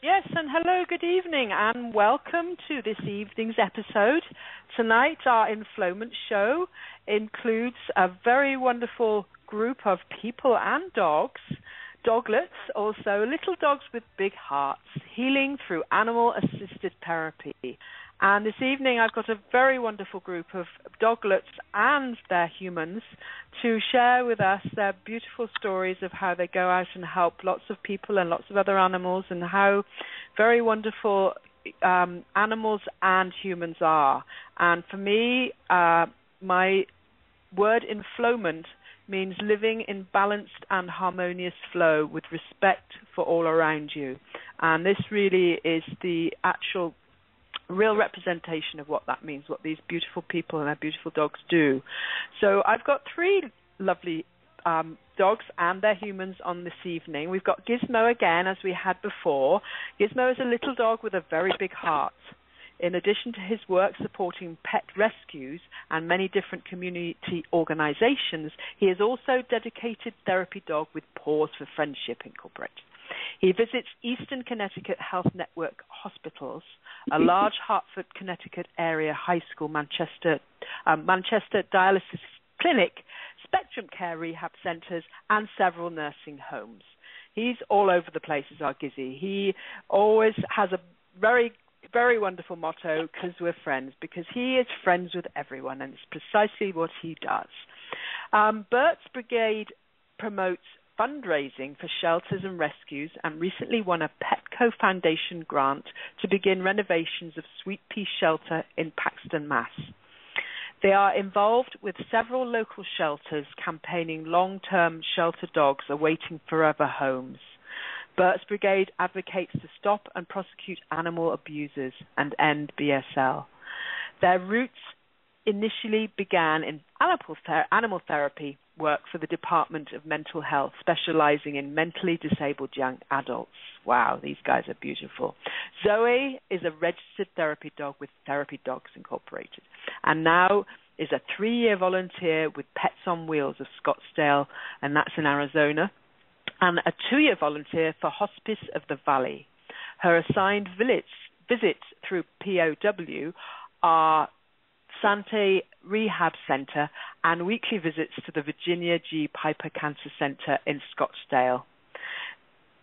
Yes, and hello, good evening, and welcome to this evening's episode. Tonight, our Inflowment show includes a very wonderful group of people and dogs, doglets, also little dogs with big hearts, healing through animal-assisted therapy. And this evening, I've got a very wonderful group of doglets and their humans to share with us their beautiful stories of how they go out and help lots of people and lots of other animals, and how very wonderful animals and humans are. And for me, my word inflowment means living in balanced and harmonious flow with respect for all around you. And this really is the actual real representation of what that means, what these beautiful people and their beautiful dogs do. So I've got three lovely dogs and their humans on this evening. We've got Gizmo again, as we had before. Gizmo is a little dog with a very big heart. In addition to his work supporting pet rescues and many different community organizations, he is also a dedicated therapy dog with Paws for Friendship Incorporated. He visits Eastern Connecticut Health Network hospitals, a large Hartford, Connecticut area high school, Manchester Dialysis Clinic, Spectrum Care rehab centers, and several nursing homes. He's all over the place, is our Gizzy. He always has a very, very wonderful motto, because we're friends, because he is friends with everyone, and it's precisely what he does. Burt's Brigade promotes fundraising for shelters and rescues, and recently won a Petco Foundation grant to begin renovations of SweetPea Shelter in Paxton, Mass. They are involved with several local shelters campaigning long-term shelter dogs awaiting forever homes. Burt's Brigade advocates to stop and prosecute animal abusers and end BSL. Their roots initially began in animal therapy work for the Department of Mental Health, specializing in mentally disabled young adults. Wow, these guys are beautiful. Zoe is a registered therapy dog with Therapy Dogs Incorporated, and now is a 3-year volunteer with Pets on Wheels of Scottsdale, and that's in Arizona, and a 2-year volunteer for Hospice of the Valley. Her assigned visits through POW are Sante Rehab Center and weekly visits to the Virginia G. Piper Cancer Center in Scottsdale.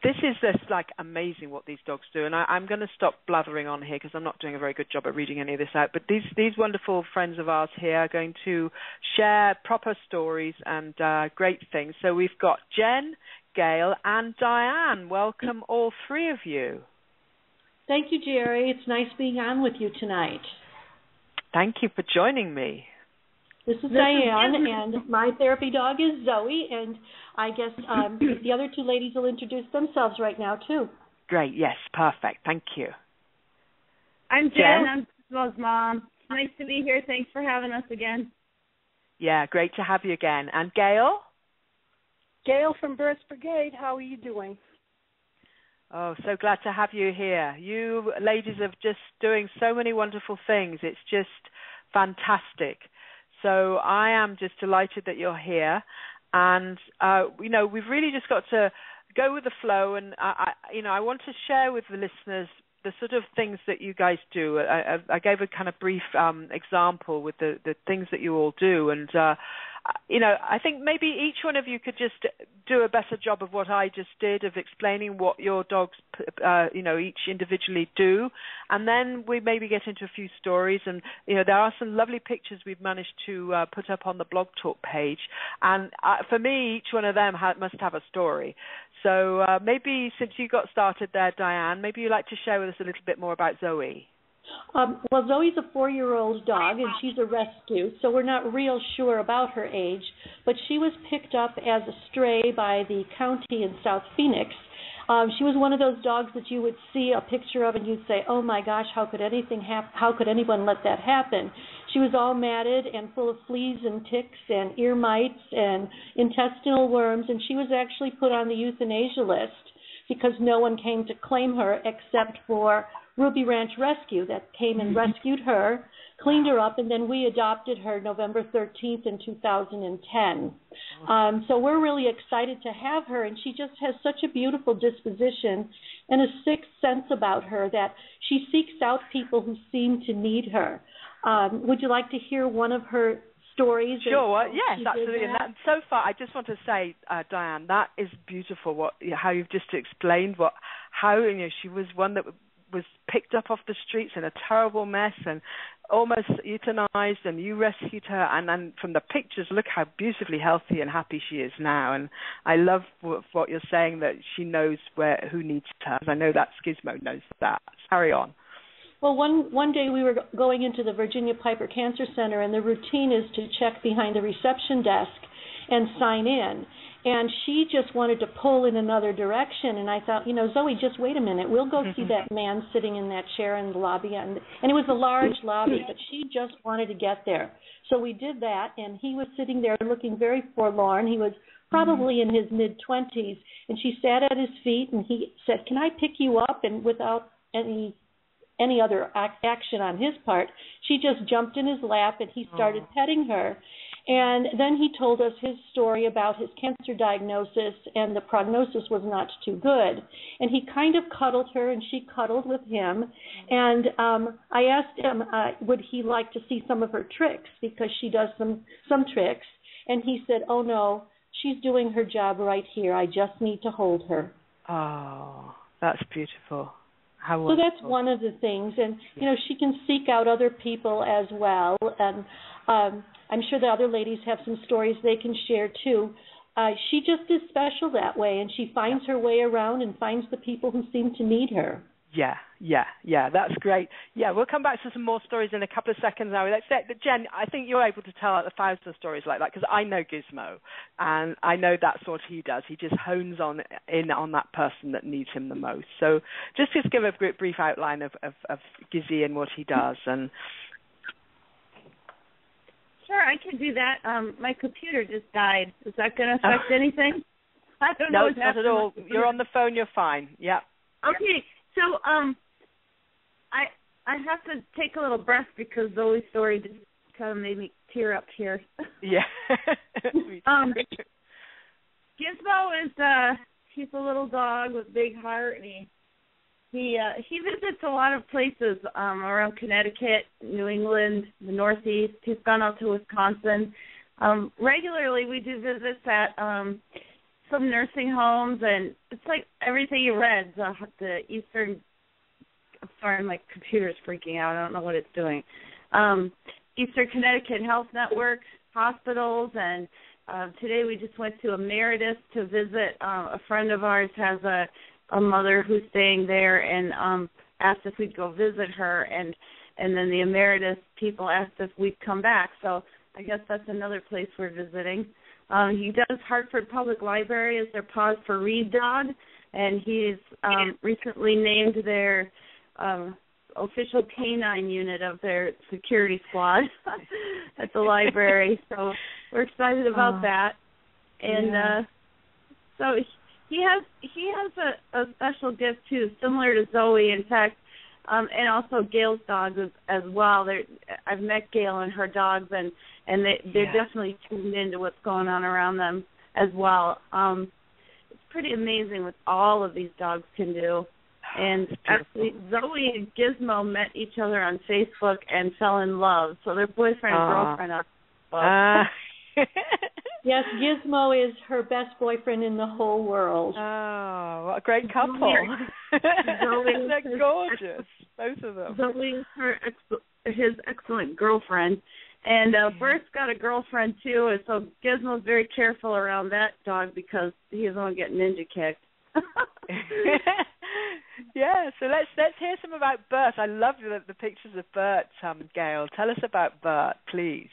This is just like amazing what these dogs do, and I'm going to stop blathering on here because I'm not doing a very good job at reading any of this out, but these wonderful friends of ours here are going to share proper stories and great things. So we've got Jen, Gail, and Diane. Welcome, all three of you. Thank you, Jerry. It's nice being on with you tonight. Thank you for joining me. This is Diane, and my therapy dog is Zoe, and I guess the other two ladies will introduce themselves right now, too. Great. Yes, perfect. Thank you. I'm Jen. I'm Gizmo's mom. Nice to be here. Thanks for having us again. Yeah, great to have you again. And Gail? Gail from Burt's Brigade. How are you doing? Oh, so glad to have you here. You ladies are just doing so many wonderful things. It's just fantastic. So I am just delighted that you're here. And, we've really just got to go with the flow. And, I want to share with the listeners the sort of things that you guys do. I gave a kind of brief example with the things that you all do. And, I think maybe each one of you could just do a better job of what I just did, of explaining what your dogs, each individually do. And then we maybe get into a few stories. And, there are some lovely pictures we've managed to put up on the Blog Talk page. And for me, each one of them must have a story. So maybe since you got started there, Diane, maybe you'd like to share with us a little bit more about Zoe. Well, Zoe's a 4-year-old dog, and she's a rescue, so we're not real sure about her age. But she was picked up as a stray by the county in South Phoenix. She was one of those dogs that you would see a picture of and you'd say, oh, my gosh, how could anyone let that happen? She was all matted and full of fleas and ticks and ear mites and intestinal worms, and she was actually put on the euthanasia list because no one came to claim her except for Ruby Ranch Rescue that came and rescued her, cleaned her up, and then we adopted her November 13th in 2010. So we're really excited to have her, and she just has such a beautiful disposition and a sixth sense about her that she seeks out people who seem to need her. Would you like to hear one of her stories? Sure. Yes, absolutely. And so far, I just want to say, Diane, that is beautiful. How you've just explained how she was one that was picked up off the streets in a terrible mess and almost euthanized, and you rescued her. And then from the pictures, look how beautifully healthy and happy she is now. And I love what you're saying, that she knows who needs her. I know that Gizmo knows that. Carry on. Well, one day we were going into the Virginia Piper Cancer Center, and the routine is to check behind the reception desk and sign in. And she just wanted to pull in another direction, and I thought, Zoe, just wait a minute. We'll go see that man sitting in that chair in the lobby. And it was a large lobby, but she just wanted to get there. So we did that, and he was sitting there looking very forlorn. He was probably in his mid-20s, and she sat at his feet, and he said, "Can I pick you up?" And without any other action on his part, she just jumped in his lap, and he started petting her. And then he told us his story about his cancer diagnosis, and the prognosis was not too good. And he kind of cuddled her, and she cuddled with him. And I asked him, would he like to see some of her tricks, because she does some tricks. And he said, "Oh, no, she's doing her job right here. I just need to hold her." Oh, that's beautiful. So that's one of the things. And, she can seek out other people as well. And I'm sure the other ladies have some stories they can share, too. She just is special that way, and she finds her way around and finds the people who seem to need her. Yeah, that's great. Yeah, we'll come back to some more stories in a couple of seconds now. Let's say, but Jen, I think you're able to tell 1,000 stories like that, because I know Gizmo, and I know that's what he does. He just hones in on that person that needs him the most. So just give a brief outline of Gizzy and what he does. And sure, I can do that. My computer just died. Is that going to affect anything? I don't know. No, not at all. You're on the phone. You're fine. Yeah. Okay. So I have to take a little breath, because Zoe's story just kind of made me tear up here. Yeah. Gizmo is he's a little dog with a big heart, and he visits a lot of places around Connecticut, New England, the Northeast. He's gone out to Wisconsin. Regularly, we do visits at some nursing homes, and it's like everything you read, the Eastern, I'm sorry, my computer's freaking out. I don't know what it's doing. Eastern Connecticut Health Network, hospitals, and today we just went to Emeritus to visit. A friend of ours has a mother who's staying there, and asked if we'd go visit her, and then the Emeritus people asked if we'd come back. So I guess that's another place we're visiting. He does Hartford Public Library as their Paws for Read dog, and he's recently named their official canine unit of their security squad at the library. So we're excited about that. And so he has a special gift too, similar to Zoe, in fact, and also Gail's dogs as well. I've met Gail and her dogs, and they're definitely tuned into what's going on around them as well. It's pretty amazing what all of these dogs can do. And actually, Zoe and Gizmo met each other on Facebook and fell in love. So they're boyfriend and girlfriend are Yes, Gizmo is her best boyfriend in the whole world. Oh, what a great couple. They're gorgeous, both of them. Zoe is his excellent girlfriend. And Bert's got a girlfriend, too, and so Gizmo's very careful around that dog because he doesn't want to get ninja kicked. Yeah, so let's hear some about Burt. I love the pictures of Burt, Gail. Tell us about Burt, please.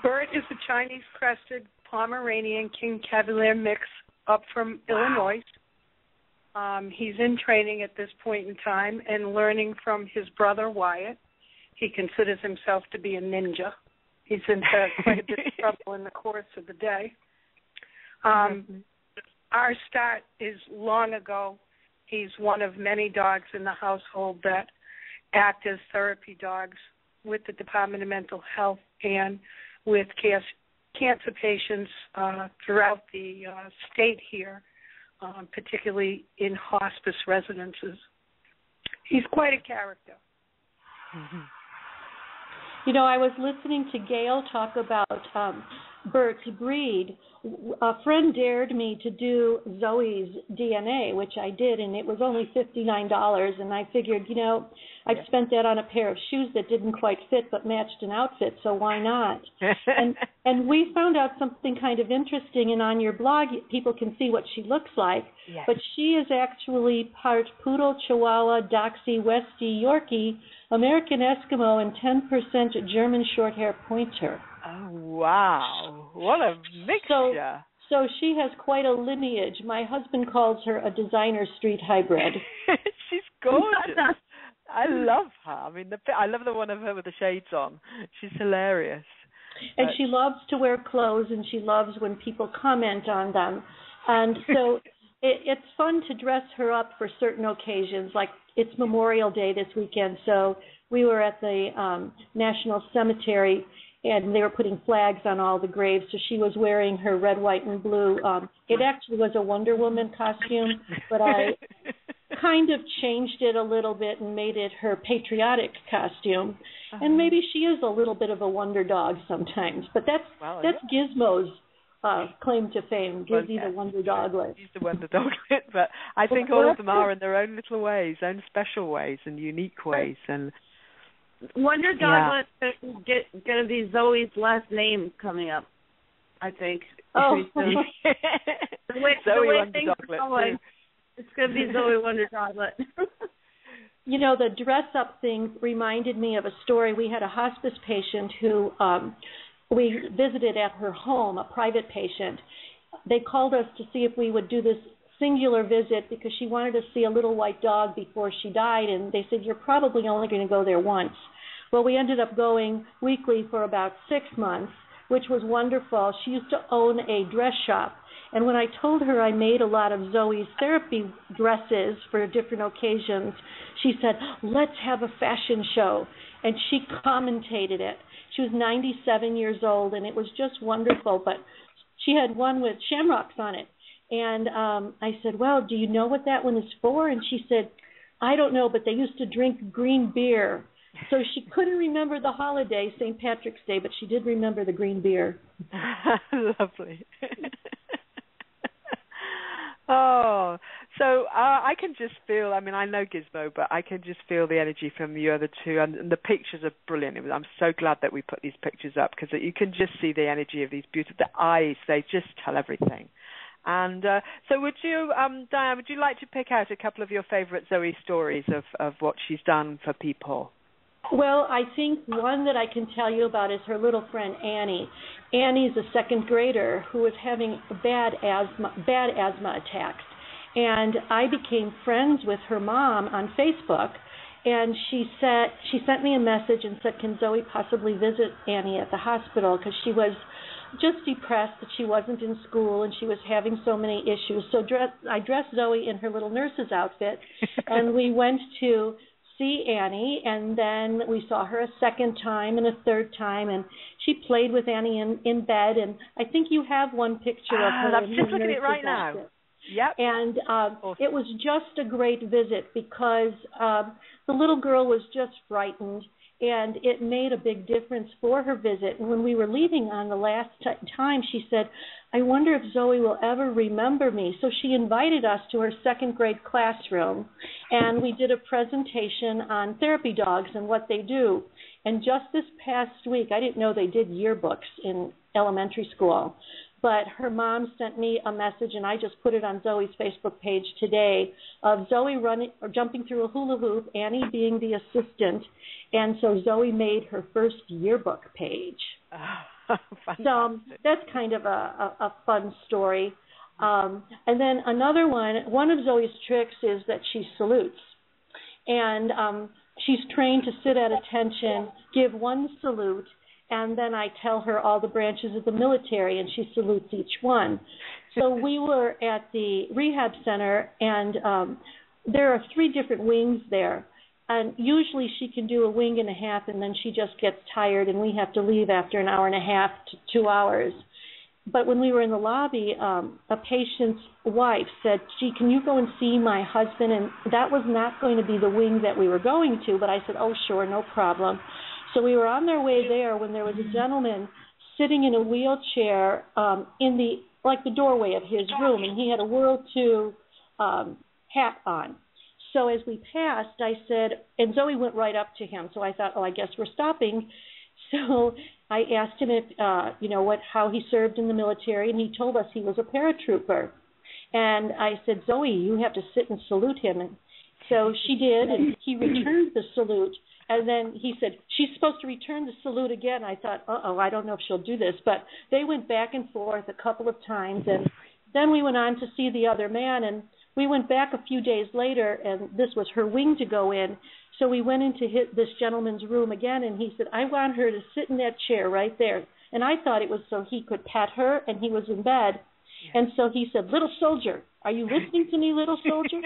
Burt is a Chinese-crested Pomeranian King Cavalier mix up from Illinois. He's in training at this point in time and learning from his brother, Wyatt. He considers himself to be a ninja. He's in quite a bit of trouble in the course of the day. Our start is long ago. He's one of many dogs in the household that act as therapy dogs with the Department of Mental Health and with cancer patients throughout the state here, particularly in hospice residences. He's quite a character. Mm-hmm. You know, I was listening to Gail talk about Burt's breed. A friend dared me to do Zoe's DNA, which I did, and it was only $59. And I figured, you know, I'd spent that on a pair of shoes that didn't quite fit but matched an outfit, so why not? and we found out something kind of interesting, and on your blog, people can see what she looks like. Yes. But she is actually part Poodle, Chihuahua, Dachshund, Westie, Yorkie, American Eskimo, and 10% German Shorthair Pointer. Oh, wow. What a mixture. So she has quite a lineage. My husband calls her a designer street hybrid. She's gorgeous. I love her. I mean, I love the one of her with the shades on. She's hilarious. And she loves to wear clothes, and she loves when people comment on them. And so it's fun to dress her up for certain occasions, like it's Memorial Day this weekend, so we were at the National Cemetery, and they were putting flags on all the graves, so she was wearing her red, white, and blue. It actually was a Wonder Woman costume, but I kind of changed it a little bit and made it her patriotic costume. And maybe she is a little bit of a wonder dog sometimes, but that's Gizmo's claim to fame, Gizzy the Wonder Doglet. She's the Wonder Doglet, but I think all of them are in their own little ways, own special ways and unique ways. And Wonder Doglet's going to be Zoe's last name coming up, I think. Oh. the way things are going, it's going to be Zoe Wonder Doglet. You know, the dress-up thing reminded me of a story. We had a hospice patient who we visited at her home, a private patient. They called us to see if we would do this singular visit because she wanted to see a little white dog before she died, and they said, you're probably only going to go there once. Well, we ended up going weekly for about 6 months, which was wonderful. She used to own a dress shop, and when I told her I made a lot of Zoe's therapy dresses for different occasions, she said, let's have a fashion show, and she commentated it. She was 97 years old, and it was just wonderful, but she had one with shamrocks on it. And I said, well, do you know what that one is for? And she said, I don't know, but they used to drink green beer. So she couldn't remember the holiday, St. Patrick's Day, but she did remember the green beer. Lovely. Oh, so I can just feel, I mean, I know Gizmo, but I can just feel the energy from you other two, and the pictures are brilliant. I'm so glad that we put these pictures up because you can just see the energy of these beautiful, the eyes, they just tell everything. And so would you, Diane, would you like to pick out a couple of your favorite Zoe stories of what she's done for people? Well, I think one that I can tell you about is her little friend Annie. Annie's a second grader who was having bad asthma attacks. And I became friends with her mom on Facebook, and she sent me a message and said, can Zoe possibly visit Annie at the hospital, because she was just depressed that she wasn't in school and she was having so many issues. So I dressed Zoe in her little nurse's outfit, and we went to see Annie, and then we saw her a second time and a third time, and she played with Annie in bed, and I think you have one picture of her. I'm just looking at it right now. Yep. And awesome. It was just a great visit because the little girl was just frightened, and it made a big difference for her visit. And when we were leaving on the last time, she said, I wonder if Zoe will ever remember me. So she invited us to her second grade classroom, and we did a presentation on therapy dogs and what they do. And just this past week, I didn't know they did yearbooks in elementary school, but her mom sent me a message, and I just put it on Zoe's Facebook page today, of Zoe jumping through a hula hoop, Annie being the assistant, and so Zoe made her first yearbook page. So that's kind of a fun story. And then another one of Zoe's tricks is that she salutes. And she's trained to sit at attention, give one salute, and then I tell her all the branches of the military, and she salutes each one. So we were at the rehab center, and there are 3 different wings there. And usually she can do a wing and a half, and then she just gets tired, and we have to leave after an hour and a half to 2 hours. But when we were in the lobby, a patient's wife said, gee, can you go and see my husband? And that was not going to be the wing that we were going to, but I said, oh, sure, no problem. So we were on their way there when there was a gentleman sitting in a wheelchair in the doorway of his room, and he had a World II hat on. So as we passed, I said, and Zoe went right up to him. So I thought, oh, I guess we're stopping. So I asked him if, how he served in the military, and he told us he was a paratrooper. And I said, Zoe, you have to sit and salute him. And so she did, and he returned the salute. And then he said, she's supposed to return the salute again. I thought, I don't know if she'll do this. But they went back and forth a couple of times, and then we went on to see the other man, and we went back a few days later, and this was her wing to go in. So we went into this gentleman's room again, and he said, I want her to sit in that chair right there. And I thought it was so he could pet her, and he was in bed. Yeah. And so he said, little soldier, are you listening to me, little soldier?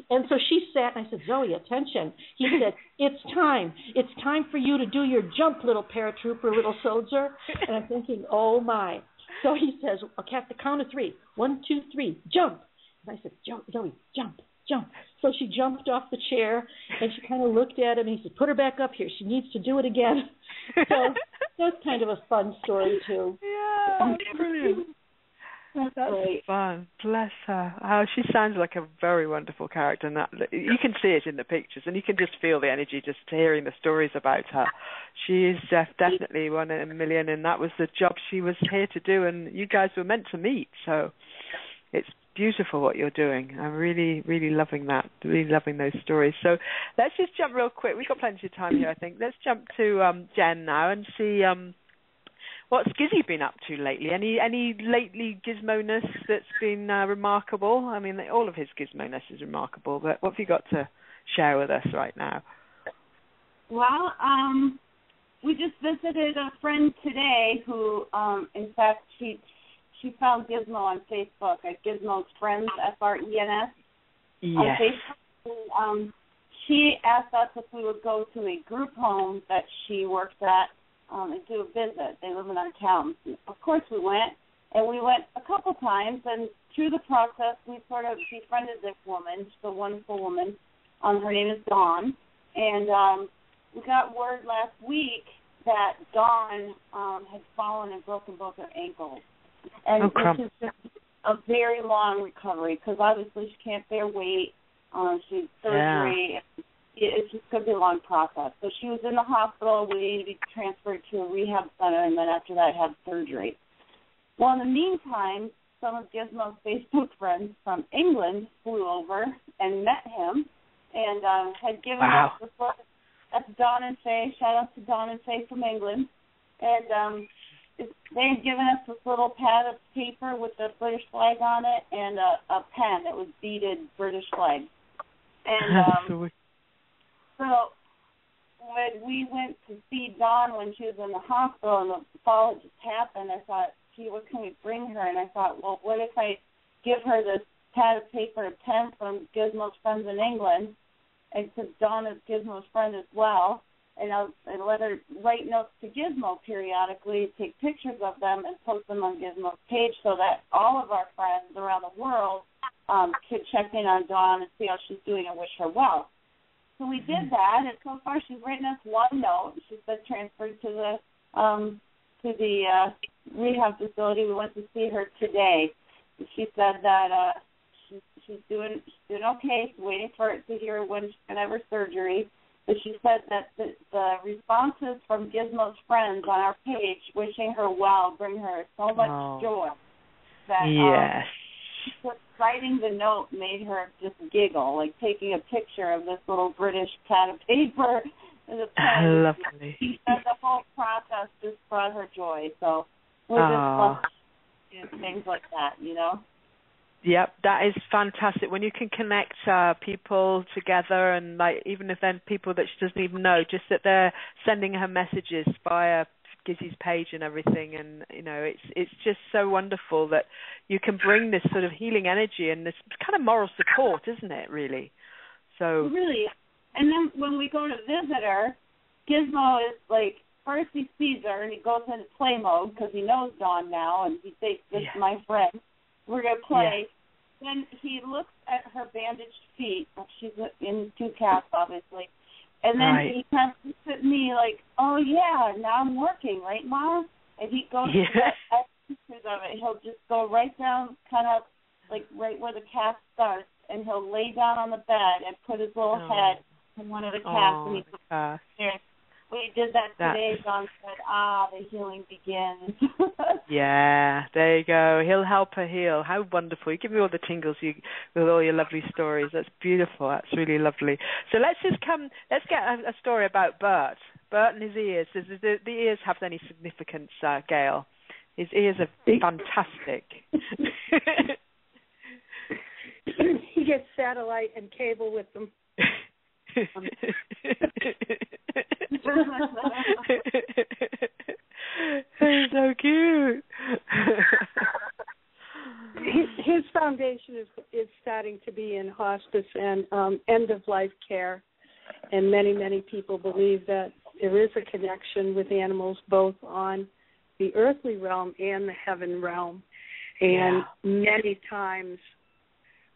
And so she sat, and I said, Zoe, attention. He said, it's time. It's time for you to do your jump, little paratrooper, little soldier. And I'm thinking, oh, my. So he says, okay, at the count of 3. 1, 2, 3, jump. And I said, Zoe, jump, jump. So she jumped off the chair, and she kind of looked at him, and he said, put her back up here. She needs to do it again. So that's kind of a fun story, too. Yeah, brilliant. That's great. Fun. Bless her. Oh, she sounds like a very wonderful character. And that, you can see it in the pictures, and you can just feel the energy just hearing the stories about her. She is definitely one in a million, and that was the job she was here to do, and you guys were meant to meet. So it's beautiful what you're doing. I'm really, really loving that, really loving those stories. So let's just jump real quick. We've got plenty of time here, I think. Let's jump to Jen now and see what's Gizzy been up to lately. Any lately gizmo-ness that's been remarkable? I mean, all of his gizmo-ness is remarkable, but what have you got to share with us right now? Well, we just visited a friend today who, in fact, she found Gizmo on Facebook at Gizmo's Friends, Frens, yes. on Facebook. And, she asked us if we would go to a group home that she works at and do a visit. They live in our town. Of course we went, and we went a couple times, and through the process we sort of befriended this woman. She's a wonderful woman. Her name is Dawn, and we got word last week that Dawn had fallen and broken both her ankles. And this is just a very long recovery because obviously she can't bear weight. She's surgery. Yeah. It's just going to be a long process. So she was in the hospital waiting to be transferred to a rehab center, and then after that had surgery. Well, in the meantime, some of Gizmo's Facebook friends from England flew over and met him and had given us this little, that's Dawn and Faye. Shout out to Dawn and Faye from England. And they had given us this little pad of paper with the British flag on it and a pen that was beaded British flag. And so when we went to see Dawn when she was in the hospital and the fall had just happened, I thought, gee, what can we bring her? And I thought, well, what if I give her this pad of paper and pen from Gizmo's Friends in England, and since Dawn is Gizmo's friend as well, and I'll let her write notes to Gizmo periodically, take pictures of them, and post them on Gizmo's page so that all of our friends around the world could check in on Dawn and see how she's doing and wish her well. So we did that, and so far she's written us one note. She's been transferred to the rehab facility. We went to see her today. She said that she's doing okay. She's waiting to hear when she's going to have her surgery. But she said that the responses from Gizmo's friends on our page wishing her well bring her so much joy that just writing the note made her just giggle, like taking a picture of this little British pad of paper and a pen. Lovely. She said the whole process just brought her joy. So we're just lucky things like that, you know. Yep, that is fantastic. When you can connect people together, and like even if then people that she doesn't even know, just that they're sending her messages via Gizzy's page and everything, and you know, it's just so wonderful that you can bring this sort of healing energy and this kind of moral support, isn't it? Really, So really, and then when we go to visit her, Gizmo is like, first he sees her and he goes into play mode because he knows Dawn now, and he thinks, this is my friend. We're going to play. Yeah. Then he looks at her bandaged feet. She's in 2 casts, obviously. And then he kind of looks at me like, oh, yeah, now I'm working, right, Mom? And he goes to the pictures of it. He'll just go right down, kind of like right where the cast starts, and he'll lay down on the bed and put his little head in one of the casts, and he goes upstairs. We did that today. John said, the healing begins. Yeah, there you go. He'll help her heal. How wonderful. You give me all the tingles with all your lovely stories. That's beautiful. That's really lovely. So let's get a story about Burt. Burt and his ears. Does the ears have any significance, Gail? His ears are fantastic. He gets satellite and cable with them. So cute. His foundation is starting to be in hospice and end of life care, and many people believe that there is a connection with animals both on the earthly realm and the heaven realm. And many times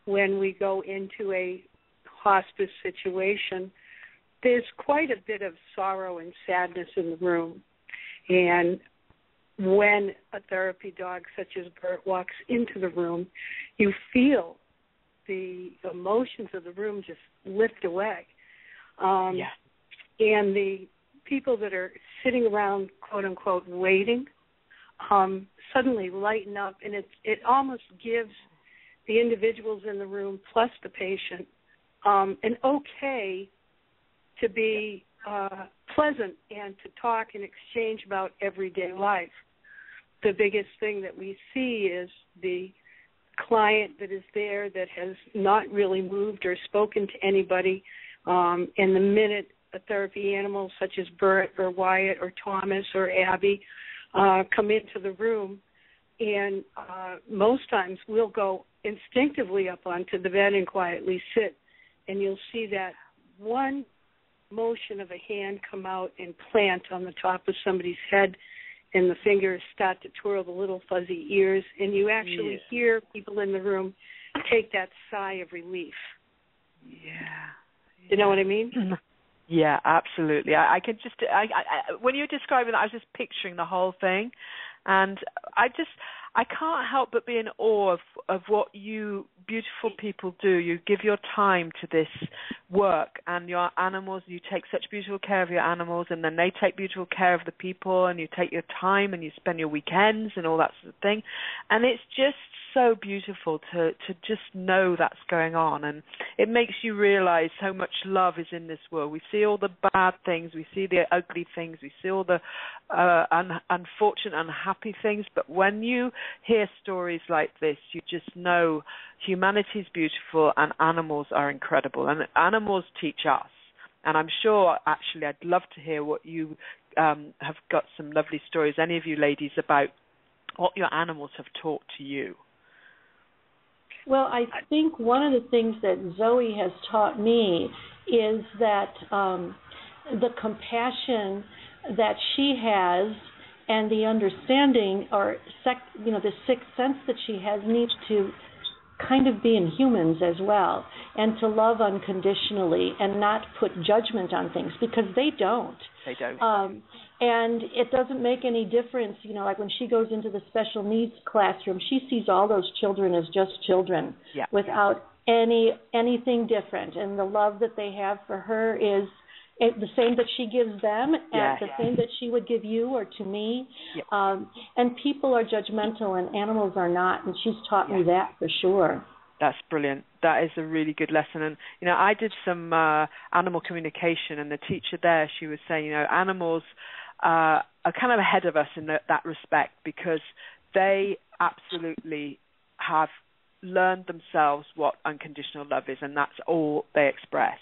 when we go into a hospice situation, there's quite a bit of sorrow and sadness in the room. And when a therapy dog such as Burt walks into the room, you feel the emotions of the room just lift away. And the people that are sitting around, quote unquote, waiting, suddenly lighten up, and it almost gives the individuals in the room plus the patient an okay to be pleasant and to talk and exchange about everyday life. The biggest thing that we see is the client that is there that has not really moved or spoken to anybody, and the minute a therapy animal such as Burt or Wyatt or Thomas or Abby come into the room, and most times we'll go instinctively up onto the bed and quietly sit, and you'll see that one motion of a hand come out and plant on the top of somebody's head, and the fingers start to twirl the little fuzzy ears, and you actually hear people in the room take that sigh of relief. You know what I mean? Yeah, absolutely. I can just, when you're describing that, I was just picturing the whole thing, and I can't help but be in awe of what you beautiful people do. You give your time to this work, and your animals, you take such beautiful care of your animals, and then they take beautiful care of the people, and you take your time and you spend your weekends and all that sort of thing. And it's just so beautiful to just know that's going on, and it makes you realize how much love is in this world. We see all the bad things, we see the ugly things, we see all the unfortunate, unhappy things, but when you hear stories like this, you just know humanity's beautiful and animals are incredible, and animals teach us. And I'm sure, actually, I'd love to hear what you have got some lovely stories, any of you ladies, about what your animals have taught to you. Well, I think one of the things that Zoe has taught me is that the compassion that she has and the understanding, or the sixth sense that she has, needs to kind of be in humans as well, and to love unconditionally and not put judgment on things, because they don't. They don't. And it doesn't make any difference, like when she goes into the special needs classroom, she sees all those children as just children without anything different. And the love that they have for her is the same that she gives them, and the same that she would give you or to me. And people are judgmental and animals are not, and she's taught me that for sure. That's brilliant. That is a really good lesson. And, I did some animal communication, and the teacher there, she was saying, animals are kind of ahead of us in that respect, because they absolutely have learned themselves what unconditional love is, and that's all they express.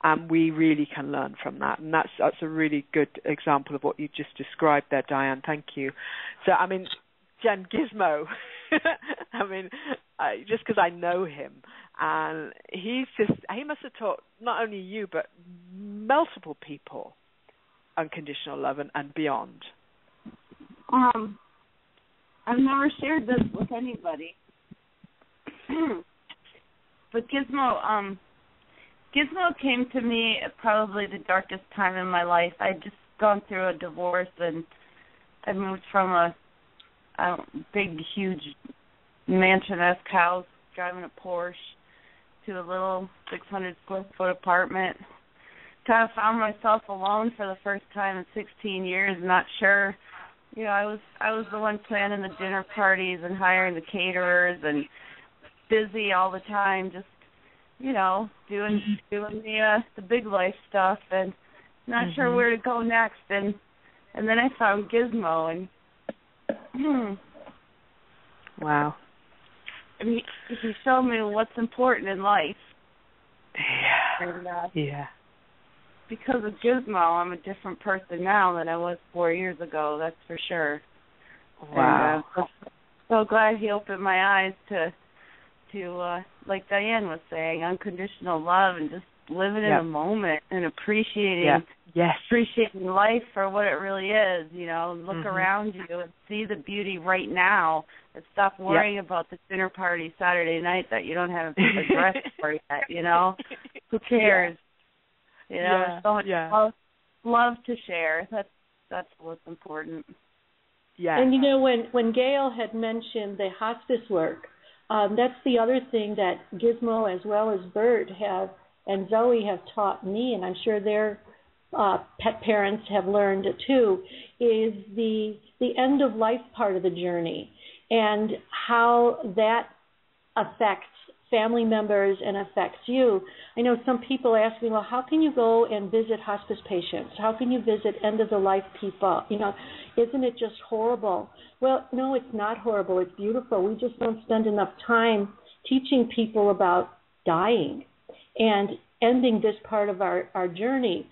And we really can learn from that. And that's a really good example of what you just described there, Diane. Thank you. So, Jen, Gizmo, just because I know him, And he must have taught not only you, but multiple people unconditional love and beyond. I've never shared this with anybody. But Gizmo came to me at probably the darkest time in my life. I'd just gone through a divorce, and I moved from a big, huge mansion-esque house, driving a Porsche, to a little 600-square-foot apartment. Kind of found myself alone for the first time in 16 years, not sure. You know, I was the one planning the dinner parties and hiring the caterers and busy all the time, just, you know, doing the big life stuff and not sure where to go next. And then I found Gizmo, and wow. I mean, he showed me what's important in life. Yeah. And, because of Gizmo, I'm a different person now than I was 4 years ago, that's for sure. Wow. And, so glad he opened my eyes to like Diane was saying, unconditional love and just living in the moment and appreciating life for what it really is, you know, look around you and see the beauty right now and stop worrying about the dinner party Saturday night that you don't have a dress for yet, you know. Who cares? You know, there's so much love to share. That's what's important. Yeah. And you know, when Gail had mentioned the hospice work, that's the other thing that Gizmo as well as Burt and Zoe have taught me, and I'm sure their pet parents have learned too, is the end of life part of the journey and how that affects family members and affects you. I know some people ask me, well, how can you go and visit hospice patients? How can you visit end-of-the-life people? You know, isn't it just horrible? Well, no, it's not horrible. It's beautiful. We just don't spend enough time teaching people about dying and ending this part of our journey.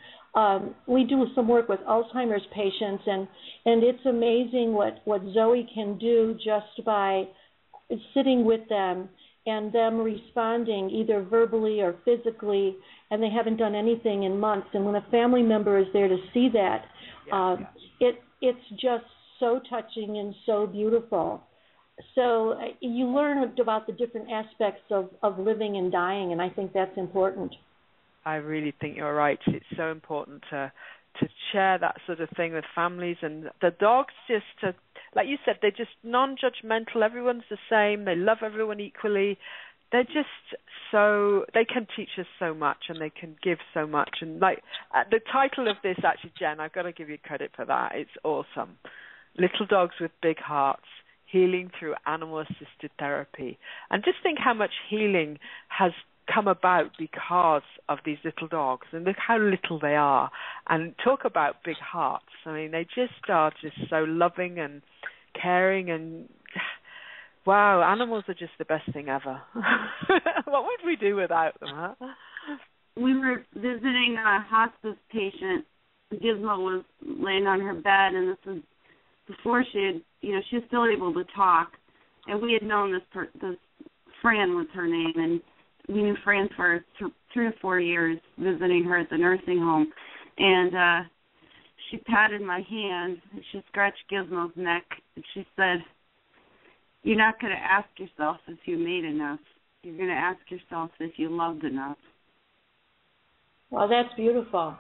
We do some work with Alzheimer's patients, and it's amazing what Zoe can do just by sitting with them and them responding either verbally or physically, and they haven't done anything in months. And when a family member is there to see that, it's just so touching and so beautiful. So you learn about the different aspects of living and dying, and I think that's important. I really think you're right. It's so important to share that sort of thing with families, and the dogs just, like you said, they're just non-judgmental. Everyone's the same. They love everyone equally. They're just they can teach us so much, and they can give so much. And like the title of this, actually, Jen, I've got to give you credit for that. It's awesome. Little Dogs with Big Hearts, Healing Through Animal-Assisted Therapy. And just think how much healing has come about because of these little dogs, and look how little they are, and talk about big hearts. I mean, they just are just so loving and caring, and wow, animals are just the best thing ever. What would we do without them, huh? We were visiting a hospice patient. Gizmo was laying on her bed, and this was before she was still able to talk, and we had known this Fran was her name, and we knew Fran for 3 or 4 years, visiting her at the nursing home. And she patted my hand, and she scratched Gizmo's neck, and she said, "You're not going to ask yourself if you made enough. You're going to ask yourself if you loved enough." Well, that's beautiful.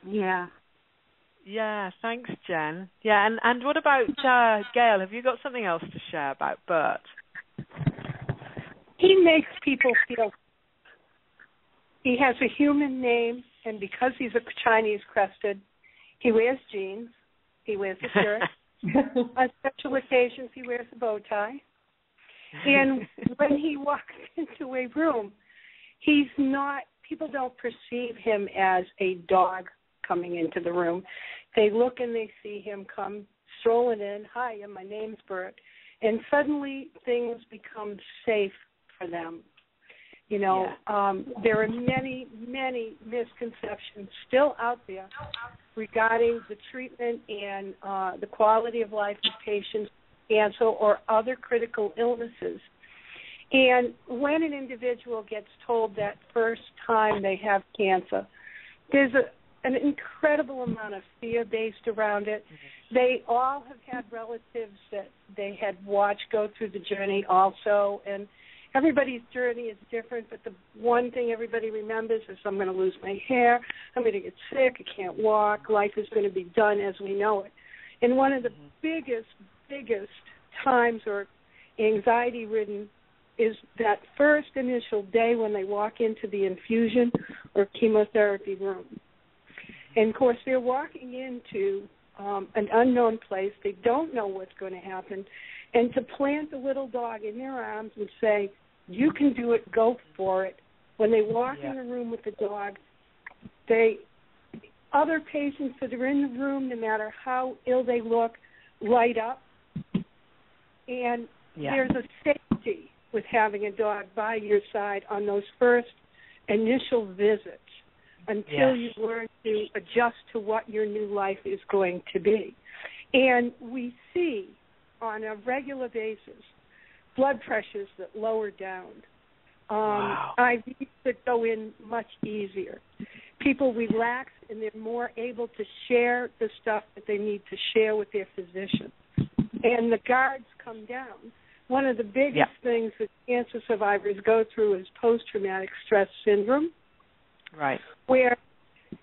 Yeah. Yeah, thanks, Jen. Yeah, and what about Gail? Have you got something else to share about Burt? He makes people feel. He has a human name, and because he's a Chinese crested, he wears jeans, he wears a shirt. On special occasions, he wears a bow tie. And when he walks into a room, people don't perceive him as a dog coming into the room. They look and they see him come strolling in. "Hi, my name's Burt." And suddenly things become safe for them. You know, there are many, many misconceptions still out there regarding the treatment and the quality of life of patients with cancer or other critical illnesses. And when an individual gets told that first time they have cancer, there's an incredible amount of fear based around it. They all have had relatives that they had watched go through the journey also, and everybody's journey is different, but the one thing everybody remembers is I'm going to lose my hair, I'm going to get sick, I can't walk, life is going to be done as we know it. And one of the biggest times or anxiety-ridden is that first initial day when they walk into the infusion or chemotherapy room. And, of course, they're walking into an unknown place. They don't know what's going to happen. And to plant the little dog in their arms and say, you can do it, go for it. When they walk in the room with the dog, other patients that are in the room, no matter how ill they look, light up. And there's a safety with having a dog by your side on those first initial visits until you learn to adjust to what your new life is going to be. And we see on a regular basis blood pressures that lower down, IVs that go in much easier. People relax and they're more able to share the stuff that they need to share with their physician. And the guards come down. One of the biggest things that cancer survivors go through is post-traumatic stress syndrome, where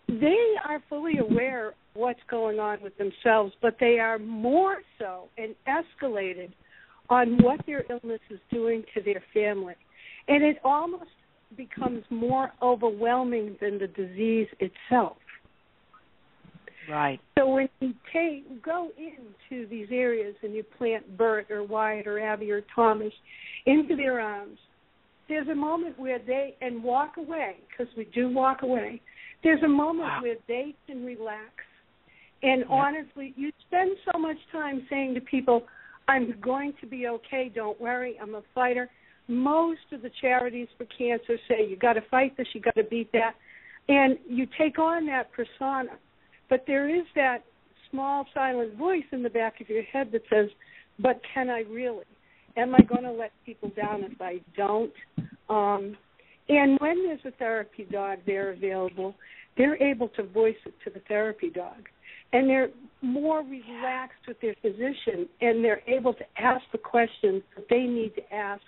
they are fully aware of what's going on with themselves, but they are more so and escalated on what their illness is doing to their family. And it almost becomes more overwhelming than the disease itself. Right. So when you go into these areas and you plant Burt or Wyatt or Abby or Thomas into their arms, there's a moment where and walk away, because we do walk away, there's a moment where they can relax. And honestly, you spend so much time saying to people, I'm going to be okay, don't worry, I'm a fighter. Most of the charities for cancer say you got to fight this, you got to beat that. And you take on that persona. But there is that small silent voice in the back of your head that says, but can I really? Am I going to let people down if I don't? And when there's a therapy dog there available, they're able to voice it to the therapy dog. And they're more relaxed with their physician, and they're able to ask the questions that they need to ask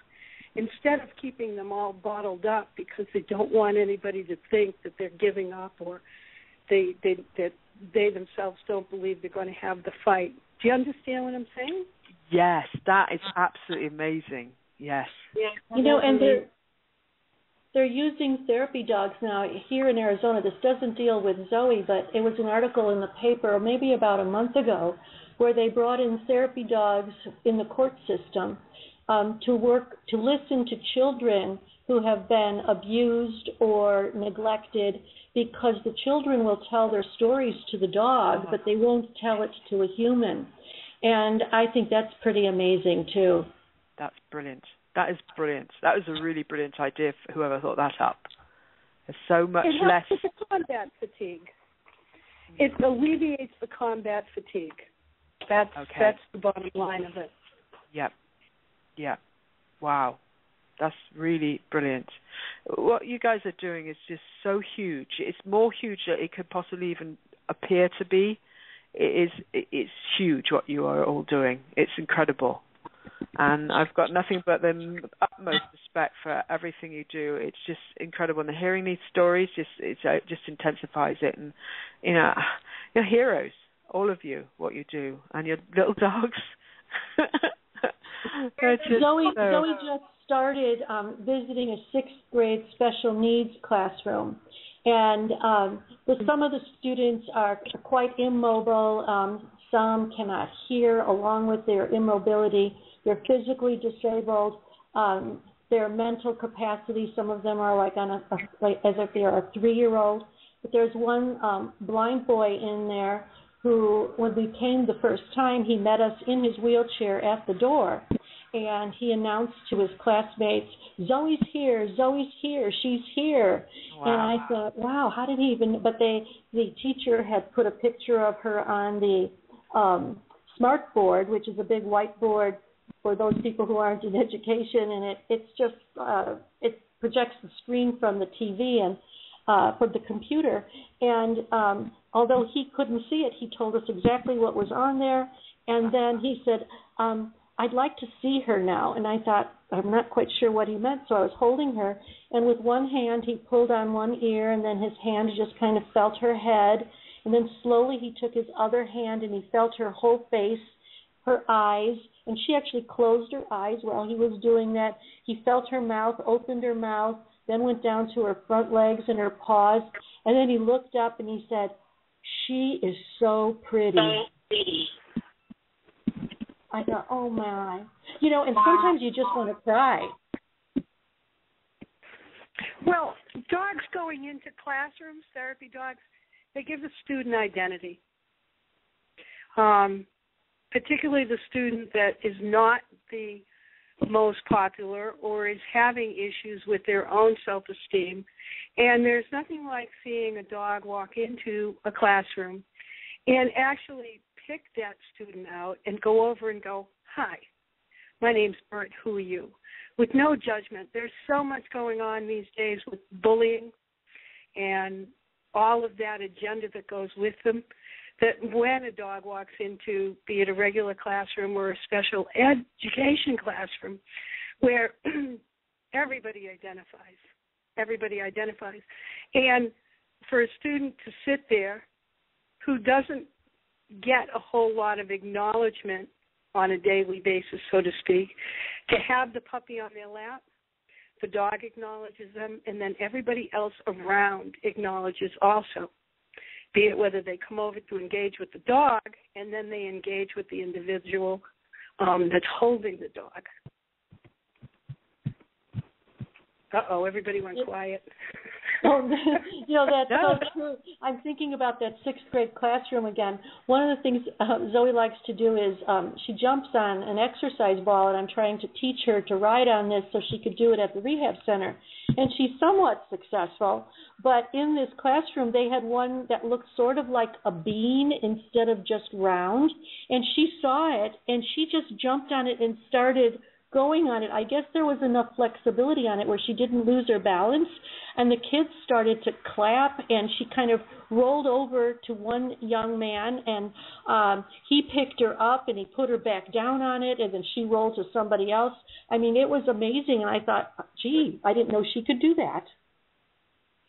instead of keeping them all bottled up because they don't want anybody to think that they're giving up or that they themselves don't believe they're going to have the fight. Do you understand what I'm saying? Yes, that is absolutely amazing. Yes. Yeah. And they're using therapy dogs now here in Arizona. This doesn't deal with Zoe, but it was an article in the paper maybe about a month ago where they brought in therapy dogs in the court system to listen to children who have been abused or neglected, because the children will tell their stories to the dog, but they won't tell it to a human. And I think that's pretty amazing, too. That's brilliant. That is brilliant. That was a really brilliant idea for whoever thought that up. There's so much less. It helps with the combat fatigue. It alleviates the combat fatigue. That's the bottom line of it. Yeah. Wow. That's really brilliant. What you guys are doing is just so huge. It's more huge than it could possibly even appear to be. It's huge what you are all doing. It's incredible. And I've got nothing but the utmost respect for everything you do. It's just incredible. And hearing these stories just intensifies it. And, you're heroes, all of you, what you do. And your little dogs. Zoe just started visiting a 6th grade special needs classroom. And some of the students are quite immobile. Some cannot hear along with their immobility. They're physically disabled. Their mental capacity, some of them are like as if they are a 3-year-old. But there's one blind boy in there who, when we came the first time, he met us in his wheelchair at the door. And he announced to his classmates, Zoe's here, she's here. Wow. And I thought, wow, how did he even, but the teacher had put a picture of her on the smart board, which is a big whiteboard for those people who aren't in education, and it's just it projects the screen from the TV and from the computer. And although he couldn't see it, he told us exactly what was on there. And then he said, I'd like to see her now. And I thought, I'm not quite sure what he meant, so I was holding her. And with one hand, he pulled on one ear, and then his hand just kind of felt her head. And then slowly he took his other hand, and he felt her whole face, her eyes. And she actually closed her eyes while he was doing that. He felt her mouth, opened her mouth, then went down to her front legs and her paws. And then he looked up and he said, she is so pretty. I thought, oh, my. You know, and sometimes you just want to cry. Well, dogs going into classrooms, therapy dogs, they give the student identity. Particularly the student that is not the most popular or is having issues with their own self-esteem. And there's nothing like seeing a dog walk into a classroom and actually pick that student out and go over and go, hi, my name's Burt, who are you? With no judgment. There's so much going on these days with bullying and all of that agenda that goes with them, that when a dog walks into, be it a regular classroom or a special education classroom, where everybody identifies. And for a student to sit there who doesn't get a whole lot of acknowledgement on a daily basis, so to speak, to have the puppy on their lap, the dog acknowledges them, and then everybody else around acknowledges also, be it whether they come over to engage with the dog and then they engage with the individual that's holding the dog. Uh-oh, everybody went quiet. Oh, you know, that's so true. I'm thinking about that sixth grade classroom again. One of the things Zoe likes to do is she jumps on an exercise ball, and I'm trying to teach her to ride on this so she could do it at the rehab center. And she's somewhat successful, but in this classroom they had one that looked sort of like a bean instead of just round, and she saw it, and she just jumped on it and started going on it. I guess there was enough flexibility on it where she didn't lose her balance, and the kids started to clap, and she kind of rolled over to one young man, and he picked her up, and he put her back down on it, and then she rolled to somebody else. I mean, it was amazing, and I thought, gee, I didn't know she could do that.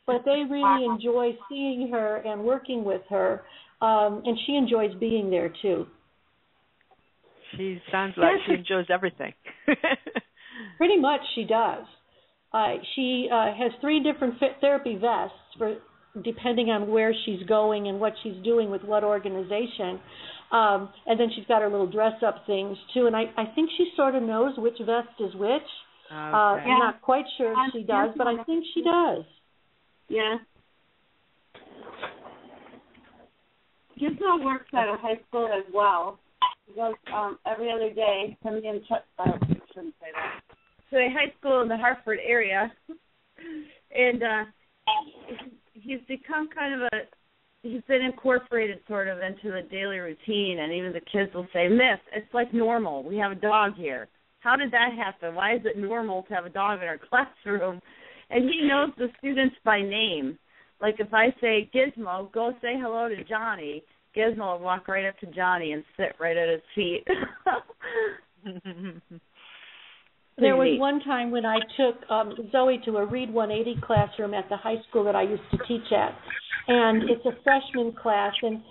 But they really enjoy seeing her and working with her, and she enjoys being there, too. She sounds like she enjoys everything. Pretty much she does. She has 3 different therapy vests for depending on where she's going and what she's doing with what organization. And then she's got her little dress-up things, too. And I think she sort of knows which vest is which. Okay. I'm not quite sure if she does, but I think she does. Yeah. Gizmo works at a high school as well. He goes every other day, coming in, I shouldn't say that, to a high school in the Hartford area. And he's become he's been incorporated sort of into the daily routine, and even the kids will say, Miss, it's like normal. We have a dog here. How did that happen? Why is it normal to have a dog in our classroom? And he knows the students by name. Like if I say, Gizmo, go say hello to Johnny, Gizmo will walk right up to Johnny and sit right at his feet. There was one time when I took Zoe to a Read 180 classroom at the high school that I used to teach at, and it's a freshman class, and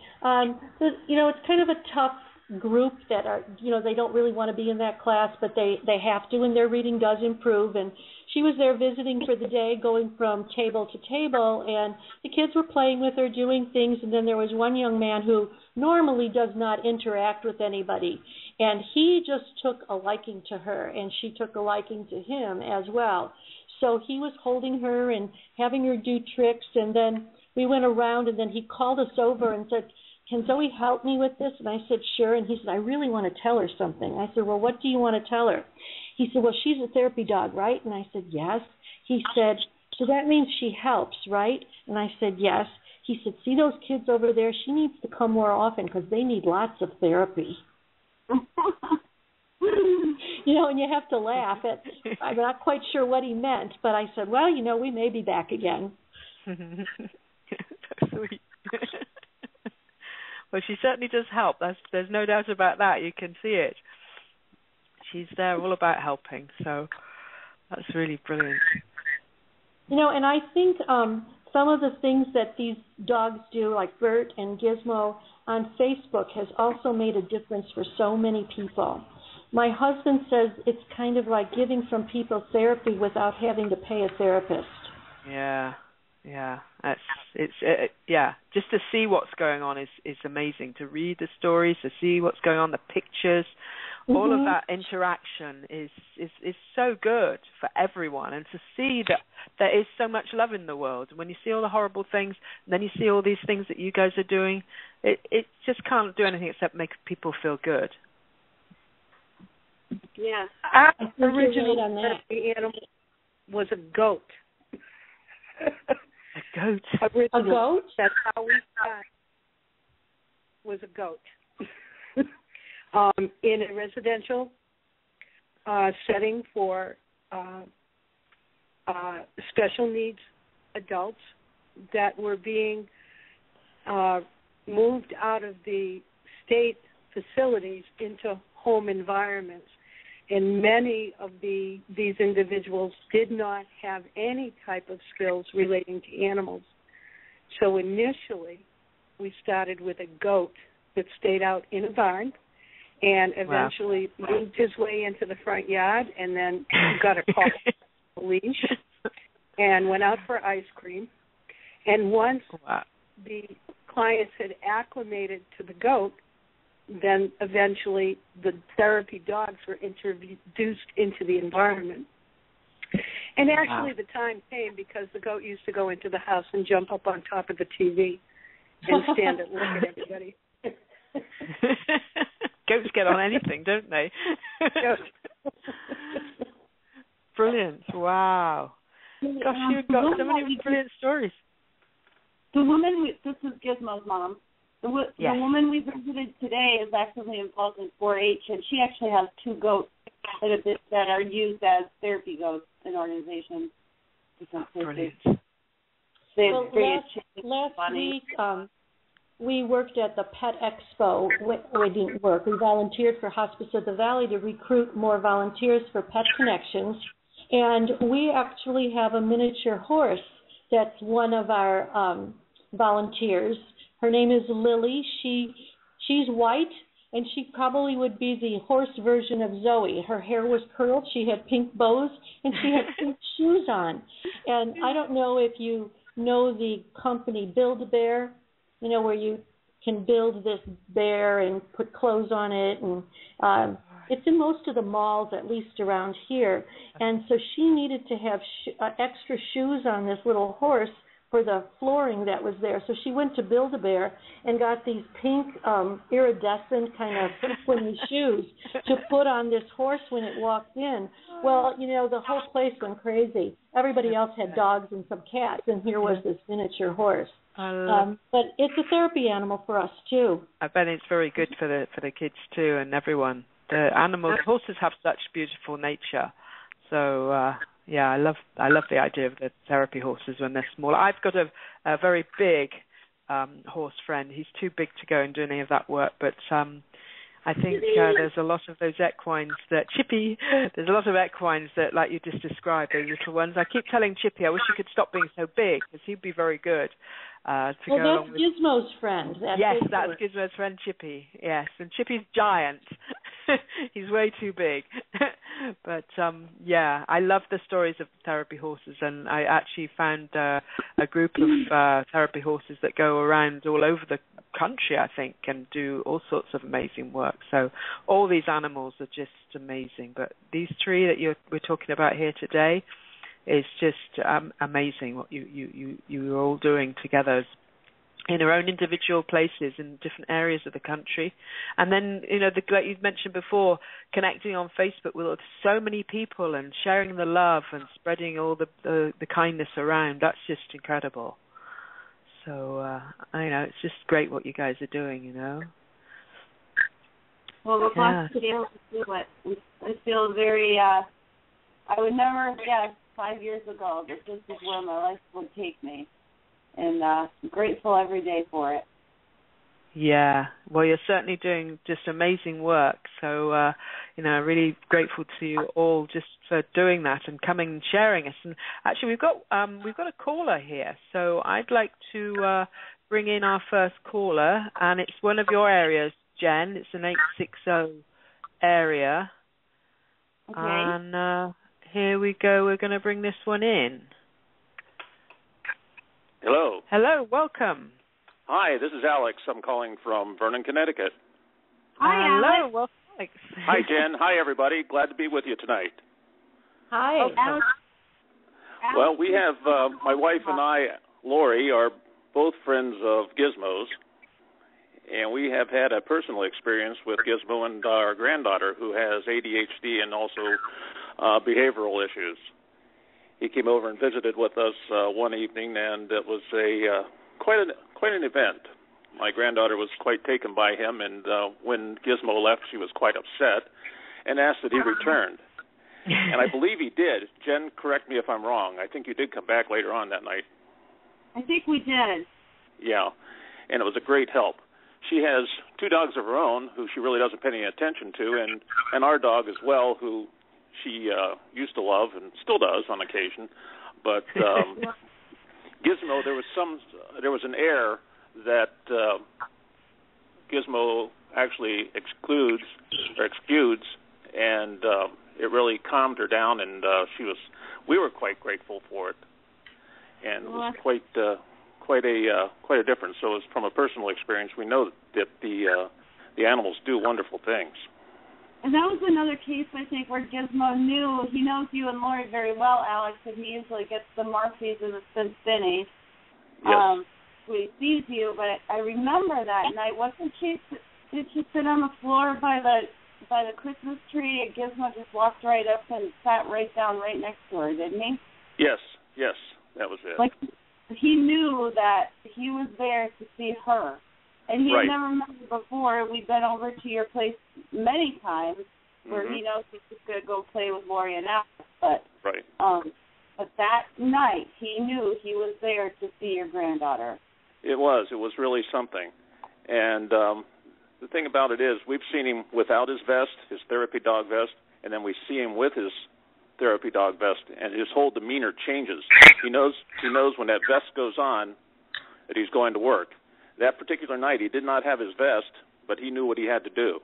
it's kind of a tough group that are, they don't really want to be in that class, but they have to, and their reading does improve. And she was there visiting for the day, going from table to table, and the kids were playing with her, doing things, and then there was one young man who normally does not interact with anybody, and he just took a liking to her, and she took a liking to him as well. So he was holding her and having her do tricks, and then we went around, and then he called us over and said, can Zoe help me with this? And I said, sure. And he said, I really want to tell her something. I said, well, what do you want to tell her? He said, well, she's a therapy dog, right? And I said, yes. He said, so that means she helps, right? And I said, yes. He said, see those kids over there? She needs to come more often because they need lots of therapy. And you have to laugh. I'm not quite sure what he meant, but I said, well, we may be back again. So sweet. Well, she certainly does help. There's no doubt about that. You can see it. She's there all about helping, so that's really brilliant. And I think some of the things that these dogs do, like Burt and Gizmo on Facebook, has also made a difference for so many people. My husband says it's kind of like giving some people therapy without having to pay a therapist. Yeah. Just to see what's going on is amazing. To read the stories, to see what's going on, the pictures, all of that interaction is so good for everyone. And to see that there is so much love in the world. When you see all the horrible things, and then you see all these things that you guys are doing, it just can't do anything except make people feel good. Yeah. Our original animal was a goat. A goat? A goat? That's how we started. Was a goat. In a residential setting for special needs adults that were being moved out of the state facilities into home environments. And many of these individuals did not have any type of skills relating to animals. So initially, we started with a goat that stayed out in a barn and eventually moved his way into the front yard and then got a leash and went out for ice cream. And once the clients had acclimated to the goat, then eventually the therapy dogs were introduced into the environment. And actually the time came because the goat used to go into the house and jump up on top of the TV and stand and look at everybody. Goats get on anything, don't they? Brilliant. Wow. Gosh, you've got so many brilliant stories. The woman, this is Gizmo's mom. The woman we visited today is actually involved in 4-H, and she actually has 2 goats that are used as therapy goats in organizations. Brilliant. Last week, we worked at the Pet Expo. We didn't work. We volunteered for Hospice of the Valley to recruit more volunteers for Pet Connections, and we actually have a miniature horse that's one of our volunteers. Her name is Lily. She's white, and she probably would be the horse version of Zoe. Her hair was curled. She had pink bows, and she had pink shoes on. And I don't know if you know the company Build-A-Bear, where you can build this bear and put clothes on it. And it's in most of the malls, at least around here. And so she needed to have extra shoes on this little horse for the flooring that was there. So she went to Build-A-Bear and got these pink iridescent kind of flimsy shoes to put on this horse when it walked in. Well, the whole place went crazy. Everybody else had dogs and some cats, and here was this miniature horse. But it's a therapy animal for us, too. I bet it's very good for the kids, too, and everyone. The horses have such beautiful nature. So, I love the idea of the therapy horses when they're small. I've got a very big horse friend. He's too big to go and do any of that work, but I think there's a lot of those equines there's a lot of equines that, like you just described, those little ones. I keep telling Chippy, I wish he could stop being so big, because he'd be very good to go along with. Gizmo's friend. That's Gizmo's friend, Chippy. Yes, and Chippy's giant. He's way too big. But, I love the stories of therapy horses, and I actually found a group of therapy horses that go around all over the country, I think, and do all sorts of amazing work. So all these animals are just amazing. But these 3 that we're talking about here today is just amazing what you're all doing together in our own individual places in different areas of the country. And then, like you mentioned before, connecting on Facebook with so many people and sharing the love and spreading all the kindness around. That's just incredible. So, it's just great what you guys are doing, Well, we're blessed to be able to do it. I feel very, I would never have guessed 5 years ago that this is where my life would take me. And I'm grateful every day for it. Yeah, well, you're certainly doing just amazing work. So, really grateful to you all just for doing that and coming and sharing us. And actually, we've got a caller here. So I'd like to bring in our first caller, and it's one of your areas, Jen. It's an 860 area. Okay. And here we go. We're going to bring this one in. Hello. Hello, welcome. Hi, this is Alex. I'm calling from Vernon, Connecticut. Hi, Hello, Alex. well, thanks. Hi, Jen. Hi, everybody. Glad to be with you tonight. Hi. Alex. Well, we have my wife and I, Lori, are both friends of Gizmo's, and we have had a personal experience with Gizmo and our granddaughter, who has ADHD and also behavioral issues. He came over and visited with us one evening, and it was quite an event. My granddaughter was quite taken by him, and when Gizmo left, she was quite upset and asked that he returned. And I believe he did. Jen, correct me if I'm wrong. I think you did come back later on that night. I think we did. Yeah, and it was a great help. She has 2 dogs of her own who she really doesn't pay any attention to, and our dog as well, who she used to love and still does on occasion. But Gizmo, there was an air that Gizmo actually exudes, and it really calmed her down, and we were quite grateful for it, and it was quite a difference. So, from a personal experience, we know that the animals do wonderful things. And that was another case, I think, where Gizmo he knows you and Lori very well, Alex, and he usually gets the Morphees and the Spinnies. Yes. When he sees you, but I remember that night. Did she sit on the floor by the Christmas tree, and Gizmo just walked right up and sat right down right next to her, didn't he? Yes, that was it. Like, he knew that he was there to see her. And he had never met her before. We've been over to your place many times where he knows he's just going to go play with Lori and Alex. But that night, he knew he was there to see your granddaughter. It was really something. And the thing about it is, we've seen him without his vest, his therapy dog vest, and then we see him with his therapy dog vest, and his whole demeanor changes. He knows when that vest goes on that he's going to work. That particular night, he did not have his vest, but he knew what he had to do.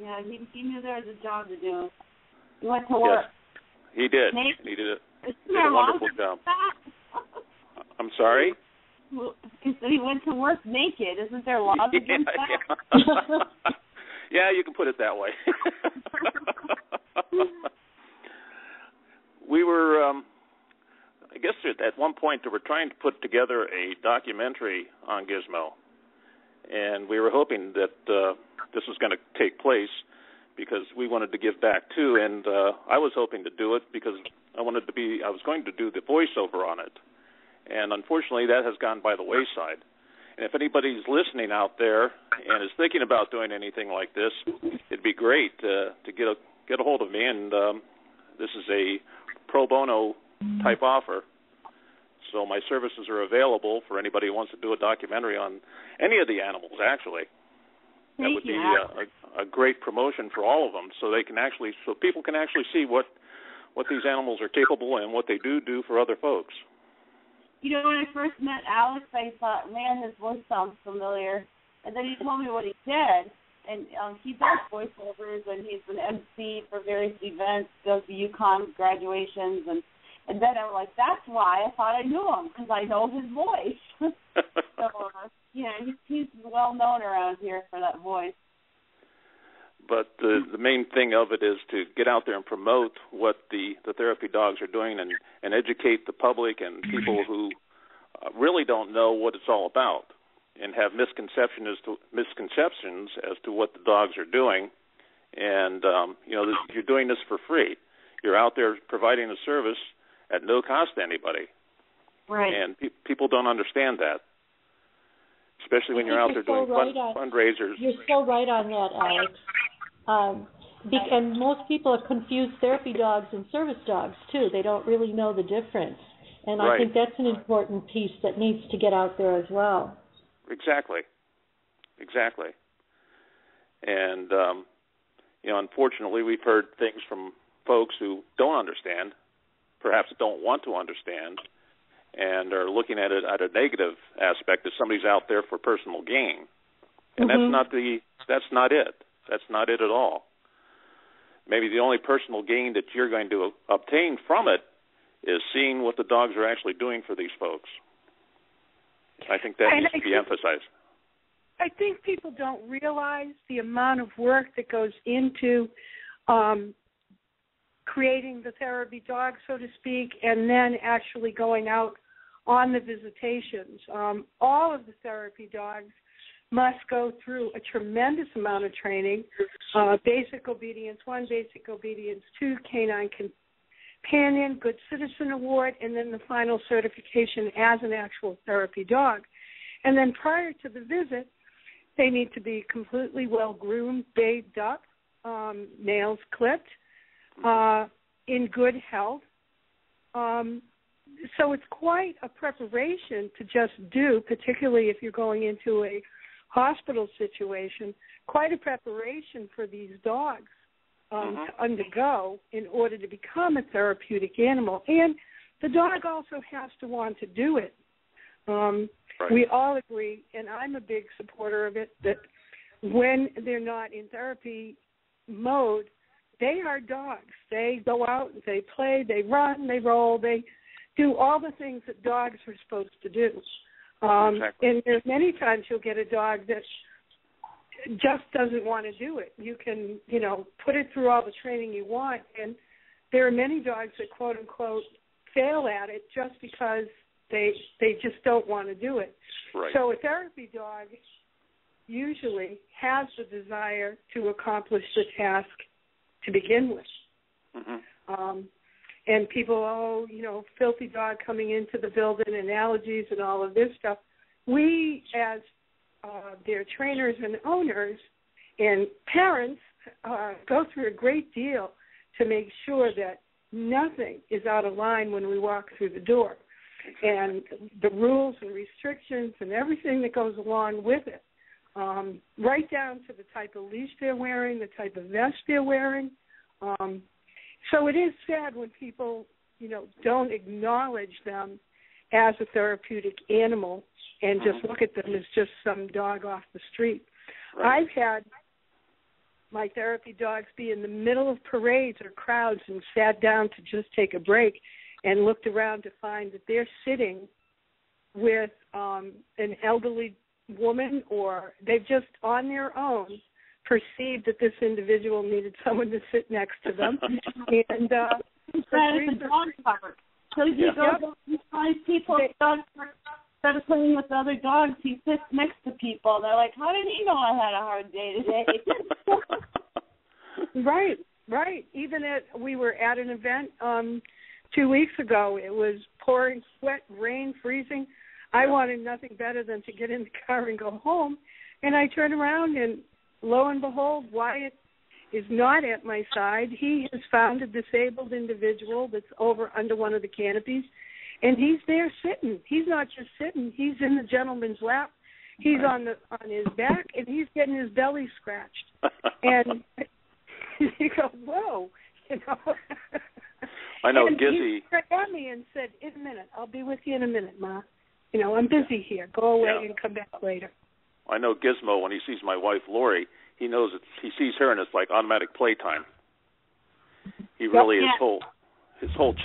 Yeah, he knew there was a job to do. He went to work. Yes, he did. Nate, he did a wonderful job. I'm sorry? He said he went to work naked. Isn't there laws against that? Yeah. Yeah, you can put it that way. We were, I guess at one point they were trying to put together a documentary on Gizmo, and we were hoping that this was going to take place because we wanted to give back too, and I was hoping to do it because I was going to do the voiceover on it, and unfortunately that has gone by the wayside. And if anybody's listening out there and is thinking about doing anything like this, it'd be great to get a hold of me, and this is a pro bono type offer. So my services are available for anybody who wants to do a documentary on any of the animals, actually. That would be a great promotion for all of them, so people can actually see what these animals are capable and what they do for other folks. You know, when I first met Alex, I thought, man, his voice sounds familiar. And then he told me what he did. And he does voiceovers, and he's an MC for various events, does the UConn graduations. And then I'm like, that's why I thought I knew him, because I know his voice. So, he's well known around here for that voice. But the main thing of it is to get out there and promote what the therapy dogs are doing and educate the public and people who really don't know what it's all about and have misconceptions as to what the dogs are doing. And, you're doing this for free. You're out there providing a service at no cost to anybody. Right. And people don't understand that. especially when you're out there doing fundraisers. You're so right on that, Alex. And most people confuse therapy dogs and service dogs, too. They don't really know the difference. And I think that's an important piece that needs to get out there as well. Exactly. And, unfortunately, we've heard things from folks who don't understand, perhaps don't want to understand, and are looking at it at a negative aspect, that somebody's out there for personal gain. And that's not it. That's not it at all. Maybe the only personal gain that you're going to obtain from it is seeing what the dogs are actually doing for these folks. I think that needs to be emphasized. I think people don't realize the amount of work that goes into creating the therapy dog, so to speak, and then actually going out on the visitations. All of the therapy dogs must go through a tremendous amount of training, basic obedience 1, basic obedience 2, canine companion, good citizen award, and then the final certification as an actual therapy dog. And then prior to the visit, they need to be completely well-groomed, bathed up, nails clipped, in good health. So it's quite a preparation to just do, particularly if you're going into a hospital situation, quite a preparation for these dogs to undergo in order to become a therapeutic animal. And the dog also has to want to do it. We all agree, and I'm a big supporter of it, that when they're not in therapy mode, they are dogs. They go out, they play, they run, they roll, they do all the things that dogs are supposed to do. And there's many times you'll get a dog that just doesn't want to do it. You can, put it through all the training you want, and there are many dogs that, quote unquote, fail at it just because they just don't want to do it. So a therapy dog usually has the desire to accomplish the task to begin with. And people, filthy dog coming into the building and allergies and all of this stuff. We, as their trainers and owners and parents, go through a great deal to make sure that nothing is out of line when we walk through the door. And the rules and restrictions and everything that goes along with it, right down to the type of leash they're wearing, the type of vest they're wearing. So it is sad when people, don't acknowledge them as a therapeutic animal and just look at them as just some dog off the street. I've had my therapy dogs be in the middle of parades or crowds and sat down to just take a break and looked around to find that they're sitting with an elderly woman, or they've just on their own perceived that this individual needed someone to sit next to them. And that is a dog park. So you go and find people dog park. Instead of playing with other dogs, he sits next to people. They're like, how did he know I had a hard day today? Right. Even we were at an event 2 weeks ago. It was pouring sweat, rain, freezing. I wanted nothing better than to get in the car and go home. And I turned around, and lo and behold, Wyatt is not at my side. He has found a disabled individual that's over under one of the canopies, and he's there sitting. He's not just sitting. He's in the gentleman's lap. He's on his back, and he's getting his belly scratched. And you go, whoa, I know, and Gizzy. He turned at me and said, in a minute. I'll be with you in a minute, Ma. I'm busy here. Go away and come back later. I know Gizmo, when he sees my wife, Lori, he knows he sees her and it's like automatic playtime. He really his whole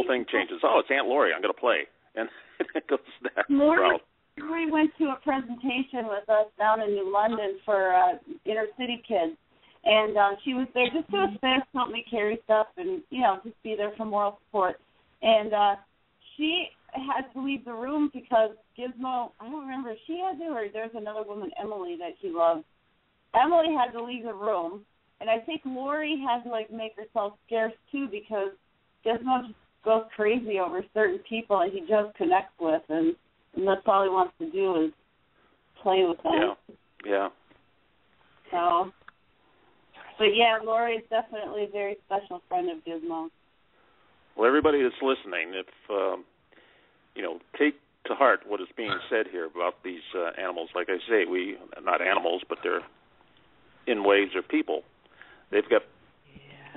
thing changes. Oh, it's Aunt Lori. I'm going to play, and it goes that route. Lori went to a presentation with us down in New London for inner city kids, and she was there just to assist, help me carry stuff, and just be there for moral support. And she had to leave the room because Gizmo, I don't remember if she had to, or there's another woman, Emily, that she loves. Emily had to leave the room, and I think Lori had to make herself scarce too, because Gizmo just goes crazy over certain people that he just connects with, and that's all he wants to do is play with them. Yeah. So, but yeah, Lori is definitely a very special friend of Gizmo. Well, everybody that's listening, if take to heart what is being said here about these animals. Like I say, not animals, but they're in ways are people. They've got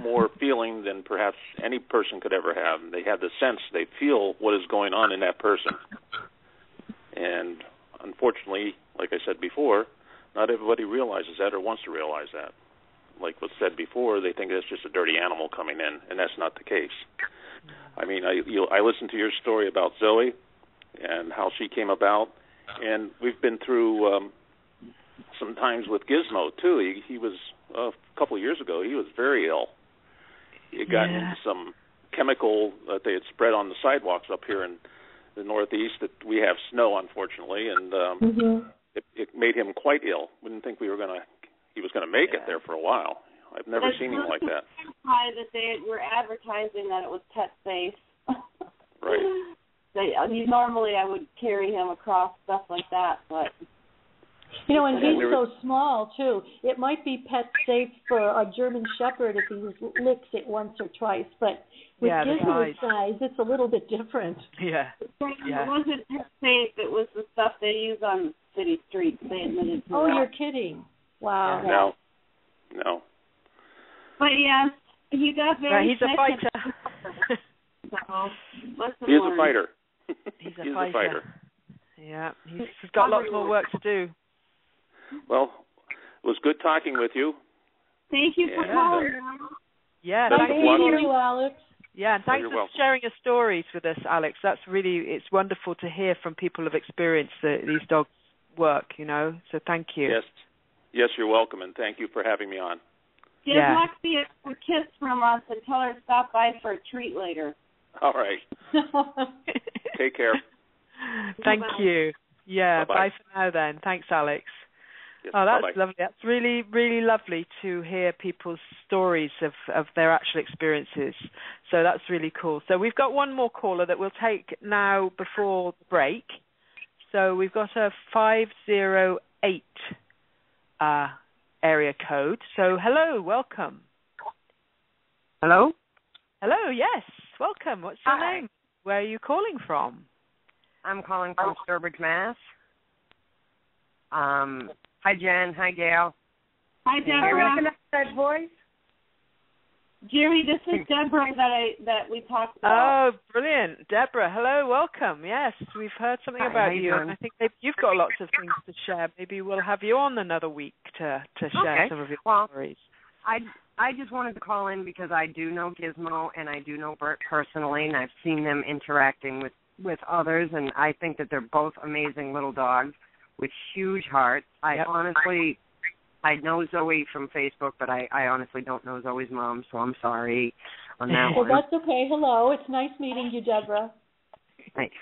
more feeling than perhaps any person could ever have. They have the sense, they feel what is going on in that person. And unfortunately, like I said before, not everybody realizes that or wants to realize that. Like was said before, they think it's just a dirty animal coming in, and that's not the case. I mean, I listened to your story about Zoe and how she came about, and we've been through some times with Gizmo, too. He was, a couple of years ago, he was very ill. He had gotten into some chemical that they had spread on the sidewalks up here in the Northeast. That we have snow, unfortunately, and it made him quite ill. We didn't think he was going to make it there for a while. I've never seen him like that. That they were advertising that it was pet safe. Right. Normally I would carry him across stuff like that, but and he's so small too. It might be pet safe for a German Shepherd if he licks it once or twice, but with Gizmo's size, it's a little bit different. Yeah. It wasn't pet safe. It was the stuff they use on city streets. They admitted to. Oh, you're kidding! Wow. No. But yes, he got very. He's a fighter. He is a fighter. He's a fighter. Yeah, he's got lots more work to do. Well, it was good talking with you. Thank you for calling. Thank you, Alex. Yeah, and thanks for sharing your stories with us, Alex. That's it's wonderful to hear from people who've experienced these dogs' work, so thank you. Yes, you're welcome, and thank you for having me on. Give Lexi a kiss from us and tell her to stop by for a treat later. All right. Take care. Thank you. Yeah, bye-bye. Bye for now then. Thanks, Alex. Yes, that's bye-bye. lovely. That's really, really lovely to hear people's stories of their actual experiences. So that's really cool. So we've got one more caller that we'll take now before the break. So we've got a 508 area code. So hello, welcome. Hello? Hello, yes, welcome. What's your name? Where are you calling from? I'm calling from Sturbridge, Mass. Hi, Jen. Hi, Gail. Hi, Deborah. That voice? Jerry, this is Deborah that we talked about. Oh, brilliant. Deborah, hello, welcome. Yes, we've heard something about you, and I think you've got lots of things to share. Maybe we'll have you on another week to share some of your stories. I just wanted to call in because I do know Gizmo and I do know Burt personally, and I've seen them interacting with others, and I think that they're both amazing little dogs with huge hearts. I know Zoe from Facebook, but I honestly don't know Zoe's mom, so I'm sorry on that one. Well, that's okay. Hello. It's nice meeting you, Deborah. Thanks.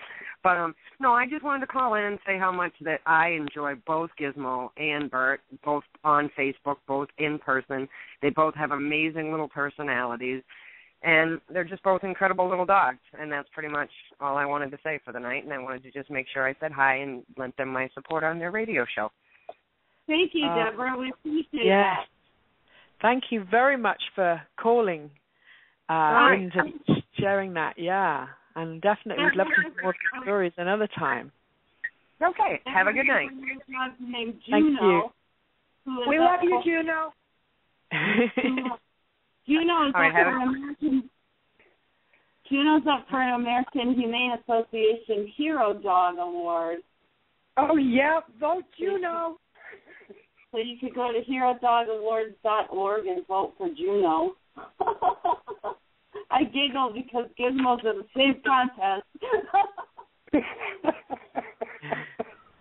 But, no, I just wanted to call in and say how much that I enjoy both Gizmo and Burt, both on Facebook, both in person. They both have amazing little personalities, and they're just both incredible little dogs, and that's pretty much all I wanted to say for the night, and I wanted to just make sure I said hi and lent them my support on their radio show. Thank you, Deborah. We appreciate that. Thank you very much for calling and sharing that, and definitely we'd love to hear more stories another time. Okay, have a good night. Thank you. We love you, Juno. Juno's up for an American Humane Association Hero Dog Award. Oh, yeah, vote Juno. So you could go to herodogawards.org and vote for Juno. I giggle because Gizmo's in the same contest.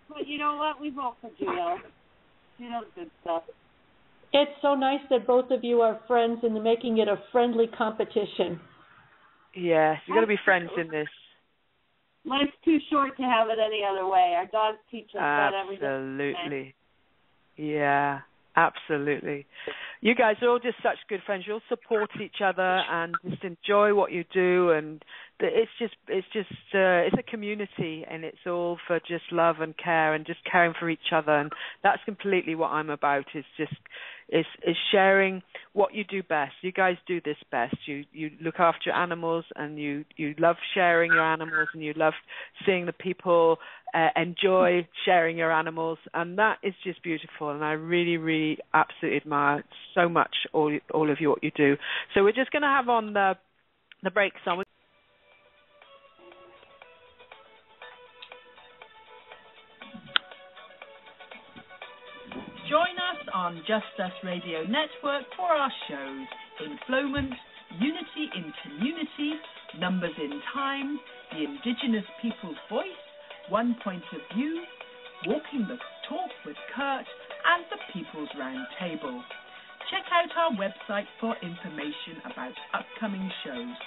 But you know what? We vote for Juno. Juno's good stuff. It's so nice that both of you are friends and making it a friendly competition. Yes, you've got to be friends in this. Life's too short to have it any other way. Our dogs teach us that every day. Absolutely. Yeah, absolutely. You guys are all just such good friends. You all support each other and just enjoy what you do, and it's a community, and it's all for just love and care and just caring for each other, and that's completely what I'm about. Is sharing what you do best. You guys do this best. You look after your animals, and you love sharing your animals, and you love seeing the people enjoy sharing your animals, and that is just beautiful. And I really, really, absolutely admire so much all of you, what you do. So we're just going to have on the break song. Join us on Just Us Radio Network for our shows INFLOWMENT, Unity in Community, Numbers in Time, The Indigenous People's Voice, One Point of View, Walking the Talk with Kurt, and the People's Round Table. Check out our website for information about upcoming shows.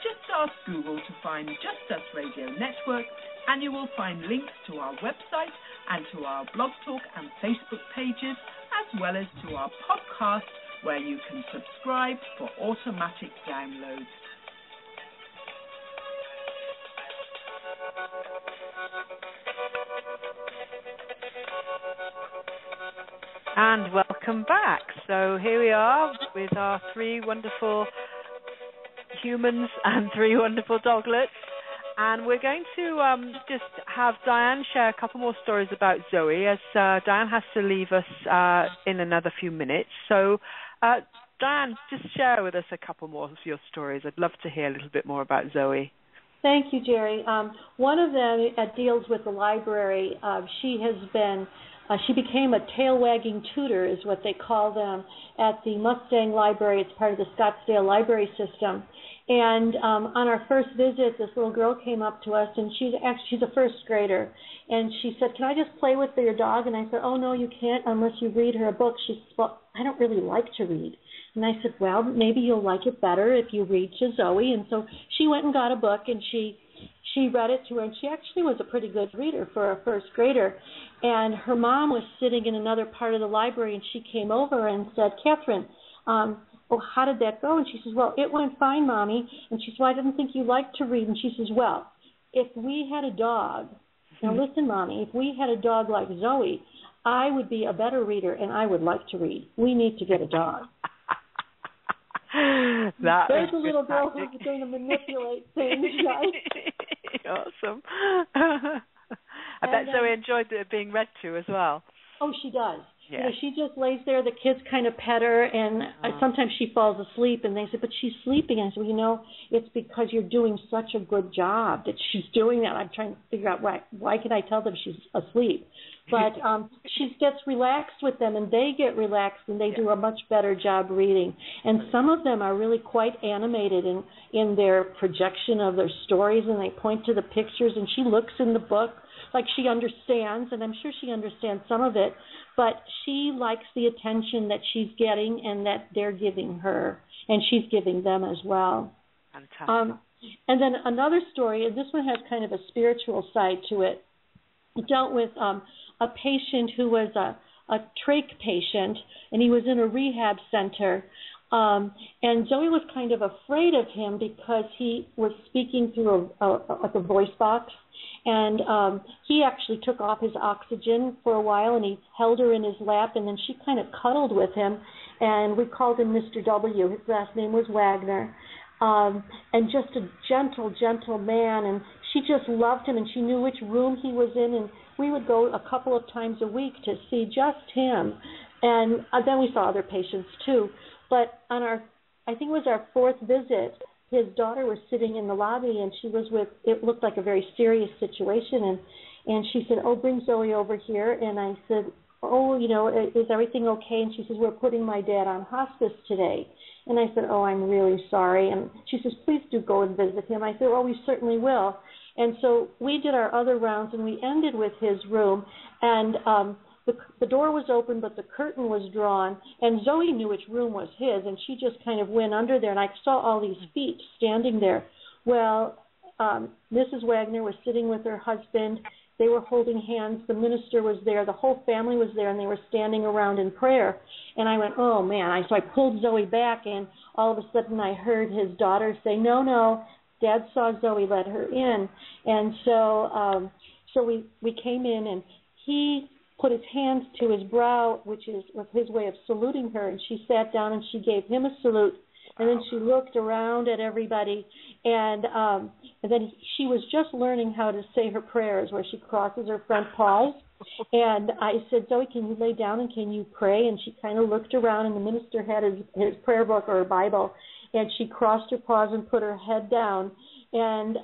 Just ask Google to find Just Us Radio Network, and you will find links to our website and to our Blog Talk and Facebook pages, as well as to our podcast, where you can subscribe for automatic downloads. And welcome back. So here we are with our 3 wonderful humans and 3 wonderful doglets. And we're going to just have Diane share a couple more stories about Zoe, as Diane has to leave us in another few minutes. So, Diane, just share with us a couple more of your stories. I'd love to hear a little bit more about Zoe. Thank you, Jerry. One of them deals with the library. She became a tail-wagging tutor, is what they call them, at the Mustang Library. It's part of the Scottsdale Library System. And on our first visit, this little girl came up to us, and she's a first grader. And she said, "Can I just play with your dog?" And I said, "Oh, no, you can't unless you read her a book." She said, "Well, I don't really like to read." And I said, "Well, maybe you'll like it better if you read to Zoe." And so she went and got a book, and she read it to her, and she actually was a pretty good reader for a first grader. And her mom was sitting in another part of the library, and she came over and said, "Catherine, how did that go?" And she says, "Well, it went fine, Mommy." And she says, "Well, I didn't think you liked to read." And she says, "Well, if we had a dog, now listen, Mommy, if we had a dog like Zoe, I would be a better reader, and I would like to read. We need to get a dog." There's a little girl who's going to manipulate things, right? Awesome. I bet Zoe enjoyed it being read to as well. Oh, she does. Yeah. You know, she just lays there. The kids kind of pet her, and sometimes she falls asleep, and they say, "But she's sleeping." I said, "Well, it's because you're doing such a good job that she's doing that." I'm trying to figure out why can I tell them she's asleep? But she gets relaxed with them, and they get relaxed, and they do a much better job reading. And some of them are really quite animated in their projection of their stories, and they point to the pictures, and she looks in the book like she understands, and I'm sure she understands some of it, but she likes the attention that she's getting and that they're giving her, and she's giving them as well. Fantastic. And then another story, and this one has kind of a spiritual side to it. It dealt with a patient who was a trach patient, and he was in a rehab center. And Zoe was kind of afraid of him because he was speaking through a voice box. And he actually took off his oxygen for a while, and he held her in his lap, and then she kind of cuddled with him. And we called him Mr. W. His last name was Wagner. And just a gentle, gentle man. And she just loved him, and she knew which room he was in. And we would go a couple of times a week to see just him. And then we saw other patients, too. But on I think it was our 4th visit, his daughter was sitting in the lobby, and she was it looked like a very serious situation. And she said, "Oh, bring Zoe over here." And I said, "Oh, is everything okay?" And she says, "We're putting my dad on hospice today." And I said, "Oh, I'm really sorry." And she says, "Please do go and visit him." I said, "Oh, we certainly will." And so we did our other rounds, and we ended with his room. And the door was open, but the curtain was drawn, and Zoe knew which room was his, and she just kind of went under there, and I saw all these feet standing there. Well, Mrs. Wagner was sitting with her husband, they were holding hands. The minister was there. The whole family was there, and they were standing around in prayer. And I went, oh, man. So I pulled Zoe back, and all of a sudden I heard his daughter say, no, Dad saw Zoe, let her in. And so we came in, and he put his hands to his brow, which was his way of saluting her, and she sat down and she gave him a salute. And then she looked around at everybody, and then she was just learning how to say her prayers, where she crosses her front paws. And I said, Zoe, can you lay down and can you pray? And she kind of looked around, and the minister had his prayer book or Bible, and she crossed her paws and put her head down, and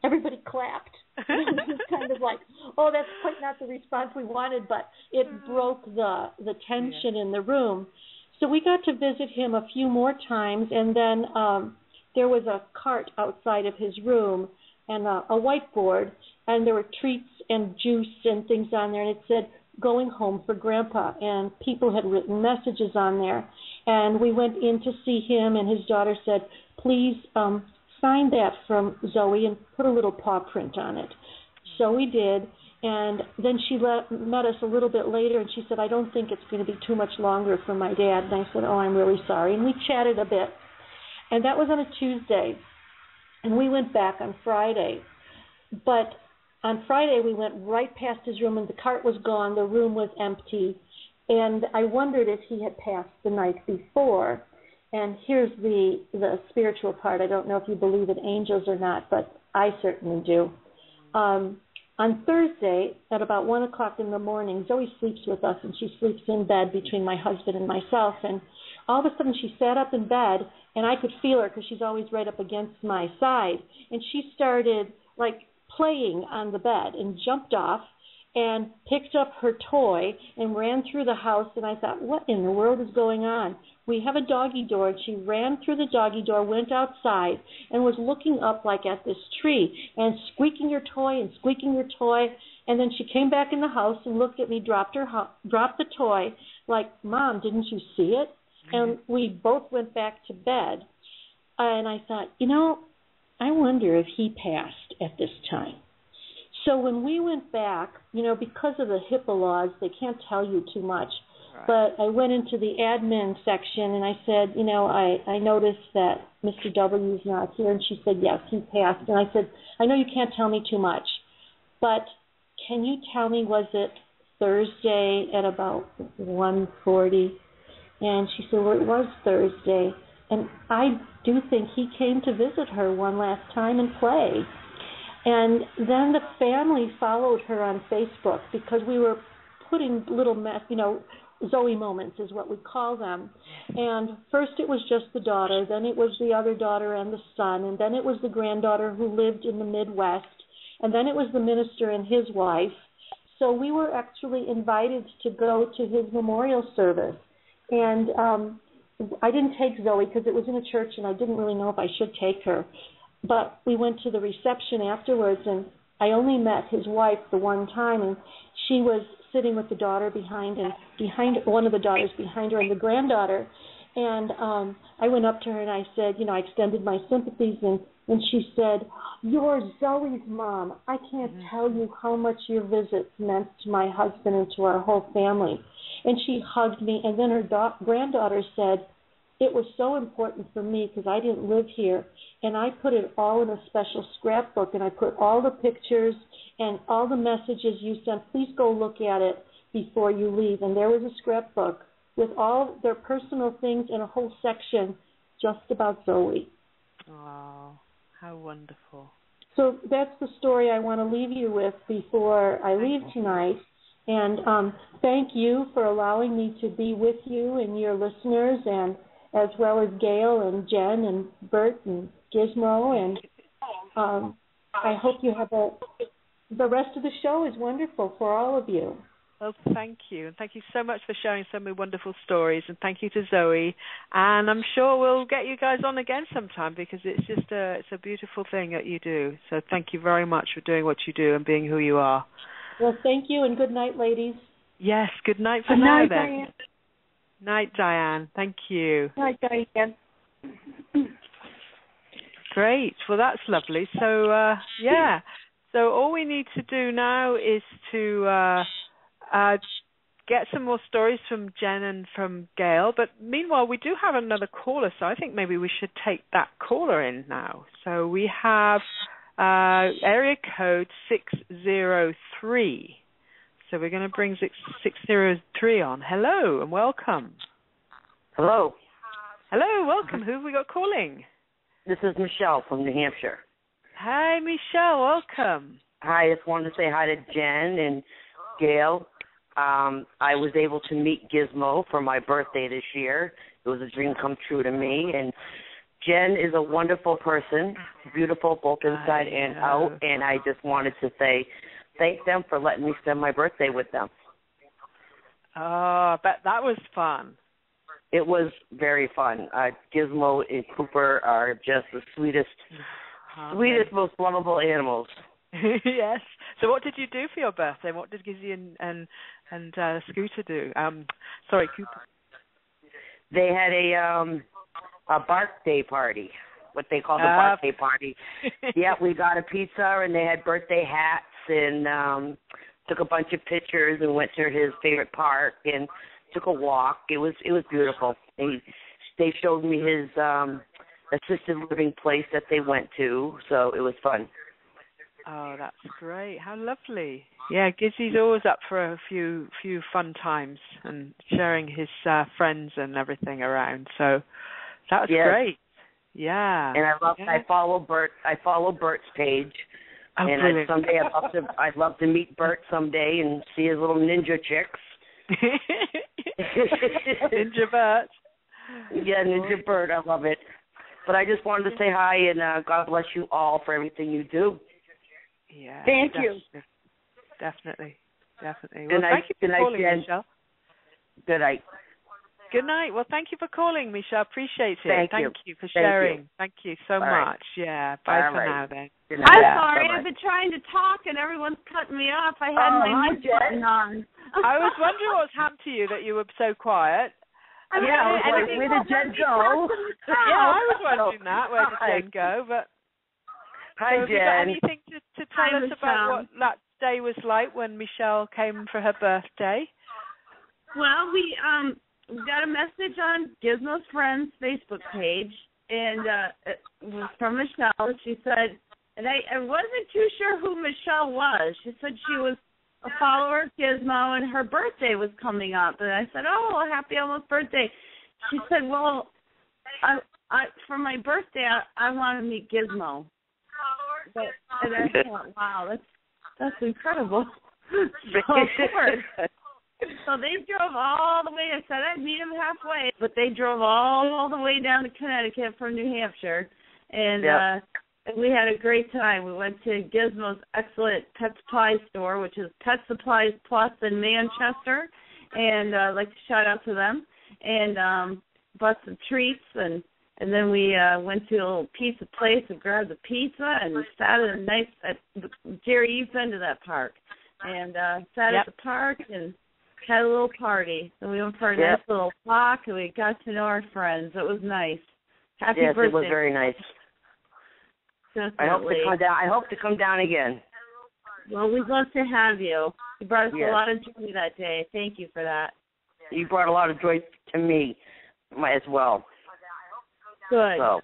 everybody clapped. It was kind of like, oh, that's quite not the response we wanted, but it broke the tension in the room. So we got to visit him a few more times, and then there was a cart outside of his room and a whiteboard, and there were treats and juice and things on there, and it said, going home for Grandpa, and people had written messages on there. And we went in to see him, and his daughter said, please sign that from Zoe and put a little paw print on it. So we did. And then she met us a little bit later, and she said, I don't think it's going to be too much longer for my dad. And I said, oh, I'm really sorry. And we chatted a bit. And that was on a Tuesday. And we went back on Friday. But on Friday, we went right past his room, and the cart was gone. The room was empty. And I wondered if he had passed the night before. And here's the spiritual part. I don't know if you believe in angels or not, but I certainly do. On Thursday, at about 1 o'clock in the morning, Zoe sleeps with us, and she sleeps in bed between my husband and myself. And all of a sudden, she sat up in bed, and I could feel her because she's always right up against my side. And she started, like, playing on the bed and jumped off and picked up her toy and ran through the house. And I thought, what in the world is going on? We have a doggy door, and she ran through the doggy door, went outside, and was looking up like at this tree and squeaking her toy and squeaking her toy. And then she came back in the house and looked at me, dropped the toy, like, Mom, didn't you see it? And we both went back to bed. And I thought, I wonder if he passed at this time. So when we went back, because of the HIPAA laws, they can't tell you too much. But I went into the admin section, and I said, I noticed that Mr. W is not here. And she said, yes, he passed. And I said, I know you can't tell me too much, but can you tell me, was it Thursday at about 1:40? And she said, well, it was Thursday. And I do think he came to visit her one last time and play. And then the family followed her on Facebook because we were putting little, Zoe moments is what we call them. And first it was just the daughter, then it was the other daughter and the son, and then it was the granddaughter who lived in the Midwest, and then it was the minister and his wife. So we were actually invited to go to his memorial service. And I didn't take Zoe because it was in a church and I didn't really know if I should take her. But we went to the reception afterwards, and I only met his wife the one time, and she was sitting with the daughter behind one of the daughters behind her and the granddaughter. And I went up to her and I said, I extended my sympathies, and she said, you're Zoe's mom. I can't tell you how much your visit meant to my husband and to our whole family. And she hugged me, and then her granddaughter said, it was so important for me because I didn't live here, and I put it all in a special scrapbook, and I put all the pictures and all the messages you sent. Please go look at it before you leave. And there was a scrapbook with all their personal things in a whole section just about Zoe. Oh, how wonderful. So that's the story I want to leave you with before I leave tonight. And thank you for allowing me to be with you and your listeners, and as well as Gail and Jen and Burt and Gizmo. And I hope you have the rest of the show is wonderful for all of you. Well, thank you. And thank you so much for sharing so many wonderful stories. And thank you to Zoe. And I'm sure we'll get you guys on again sometime because it's just it's a beautiful thing that you do. So thank you very much for doing what you do and being who you are. Well, thank you, and good night, ladies. Yes, good night for good now, night, then. Diane. Night, Diane. Thank you. Night, Diane. Great. Well, that's lovely. So, yeah. So all we need to do now is to get some more stories from Jen and from Gail. But meanwhile, we do have another caller, so I think maybe we should take that caller in now. So we have area code 603. So we're going to bring 603 on. Hello and welcome. Hello. Hello, welcome. Who have we got calling? This is Michelle from New Hampshire. Hi, Michelle. Welcome. Hi, I just wanted to say hi to Jen and Gail. I was able to meet Gizmo for my birthday this year. It was a dream come true to me. And Jen is a wonderful person, beautiful both inside and out. And I just wanted to say thank them for letting me spend my birthday with them. Oh, I bet that was fun. It was very fun. Gizmo and Cooper are just the sweetest, most lovable animals. Yes. So what did you do for your birthday? What did Gizzy and Scooter do? Sorry, Cooper. They had a birthday party, what they call the birthday party. Yeah, we got a pizza, and they had birthday hats, and took a bunch of pictures, and went to his favorite park, and took a walk. It was beautiful. They showed me his assisted living place that they went to, so it was fun. Oh, that's great. How lovely. Yeah, Gizzy's always up for a few fun times and sharing his friends and everything around. So that was great. Yeah. And I follow Burt. I follow Burt's page. Oh, and someday I'd love to meet Burt someday and see his little ninja chicks. Ninja Burt. Yeah, Ninja Burt. I love it. But I just wanted to say hi and God bless you all for everything you do. Yeah. Thank you. Definitely. Well, thank you for calling, Jen. Michelle. Good night. Good night. Well, thank you for calling, Michelle. Appreciate it. Thank you for sharing. Thank you so much. Yeah. Bye for now, then. I'm sorry. I've been trying to talk, and everyone's cutting me off. I had my mute button on. I was wondering what's happened to you that you were so quiet. I was like, where did Jen go? Yeah, I was wondering that. Where did Jen go? But hi, so have Jen. you got anything to tell us about what that day was like when Michelle came for her birthday? Well, we got a message on Gizmo's Friends Facebook page, and it was from Michelle. She said, and I wasn't too sure who Michelle was. She said she was a follower of Gizmo, and her birthday was coming up. And I said, oh, happy almost birthday. She said, well, I for my birthday, I want to meet Gizmo. And I thought, wow, that's incredible. So they drove all the way. I said I'd meet them halfway, but they drove all the way down to Connecticut from New Hampshire, and we had a great time. We went to Gizmo's excellent pet supply store, which is Pet Supplies Plus in Manchester, and I'd like to shout out to them, and bought some treats, and then we went to a little pizza place and grabbed a pizza and sat in a nice, Jerry, you've been to that park, and sat at the park and had a little party. So we went for a nice little walk, and we got to know our friends. It was nice. Happy birthday. It was very nice. Definitely. I hope to come down again. Well, we'd love to have you. You brought us a lot of joy that day. Thank you for that. You brought a lot of joy to me as well. Good. So,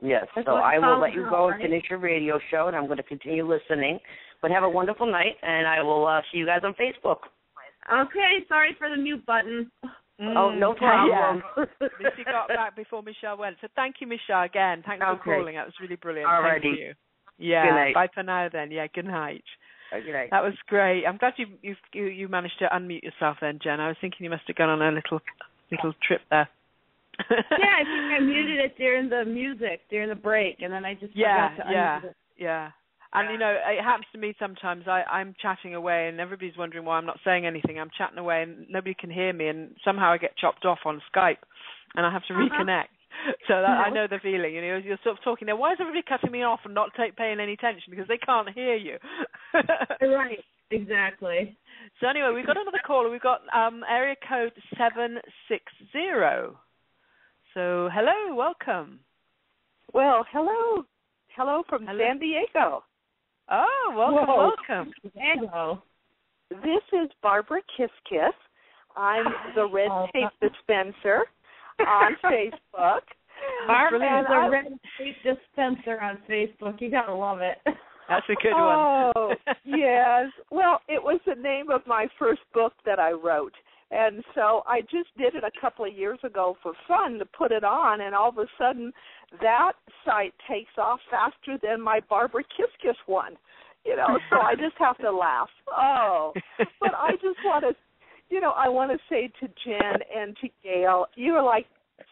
yes. So I will let you go and finish your radio show, and I'm going to continue listening. But have a wonderful night, and I will see you guys on Facebook. Okay. Sorry for the mute button. Oh, no problem. At least you got back before Michelle went. So thank you, Michelle, again. Thanks for calling. That was really brilliant. Alrighty. Thank you. Yeah. Good night. Bye for now, then. Yeah, good night. Good night. That was great. I'm glad you managed to unmute yourself then, Jen. I was thinking you must have gone on a little trip there. Yeah, I think I muted it during the music, during the break, and then I just forgot to unmute it. Yeah. And, it happens to me sometimes. I'm chatting away, and everybody's wondering why I'm not saying anything. I'm chatting away, and nobody can hear me, and somehow I get chopped off on Skype, and I have to reconnect. So I know the feeling. You're sort of talking there. Why is everybody cutting me off and not paying any attention? Because they can't hear you. Right. Exactly. So anyway, we've got another caller. We've got area code 760. So hello, welcome. Well, hello from San Diego. Oh, welcome. Hello. This is Barbara Kiss Kiss. I'm the red tape dispenser on Facebook. Barbara is a red tape dispenser on Facebook. You gotta love it. That's a good one. Oh, yes. Well, it was the name of my first book that I wrote. And so I just did it a couple of years ago for fun to put it on, and all of a sudden that site takes off faster than my Barbara Kiss Kiss one. So I just have to laugh. Oh, but I just want to, I want to say to Jen and to Gail, you are like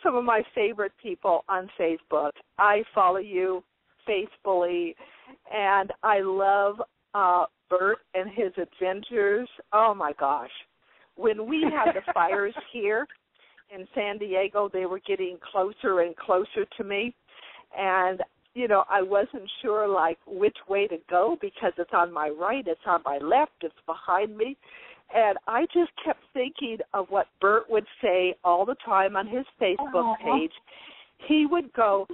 some of my favorite people on Facebook. I follow you faithfully, and I love Burt and his adventures. Oh, my gosh. When we had the fires here in San Diego, they were getting closer and closer to me, and I wasn't sure, which way to go because it's on my right, it's on my left, it's behind me. And I just kept thinking of what Burt would say all the time on his Facebook page. He would go,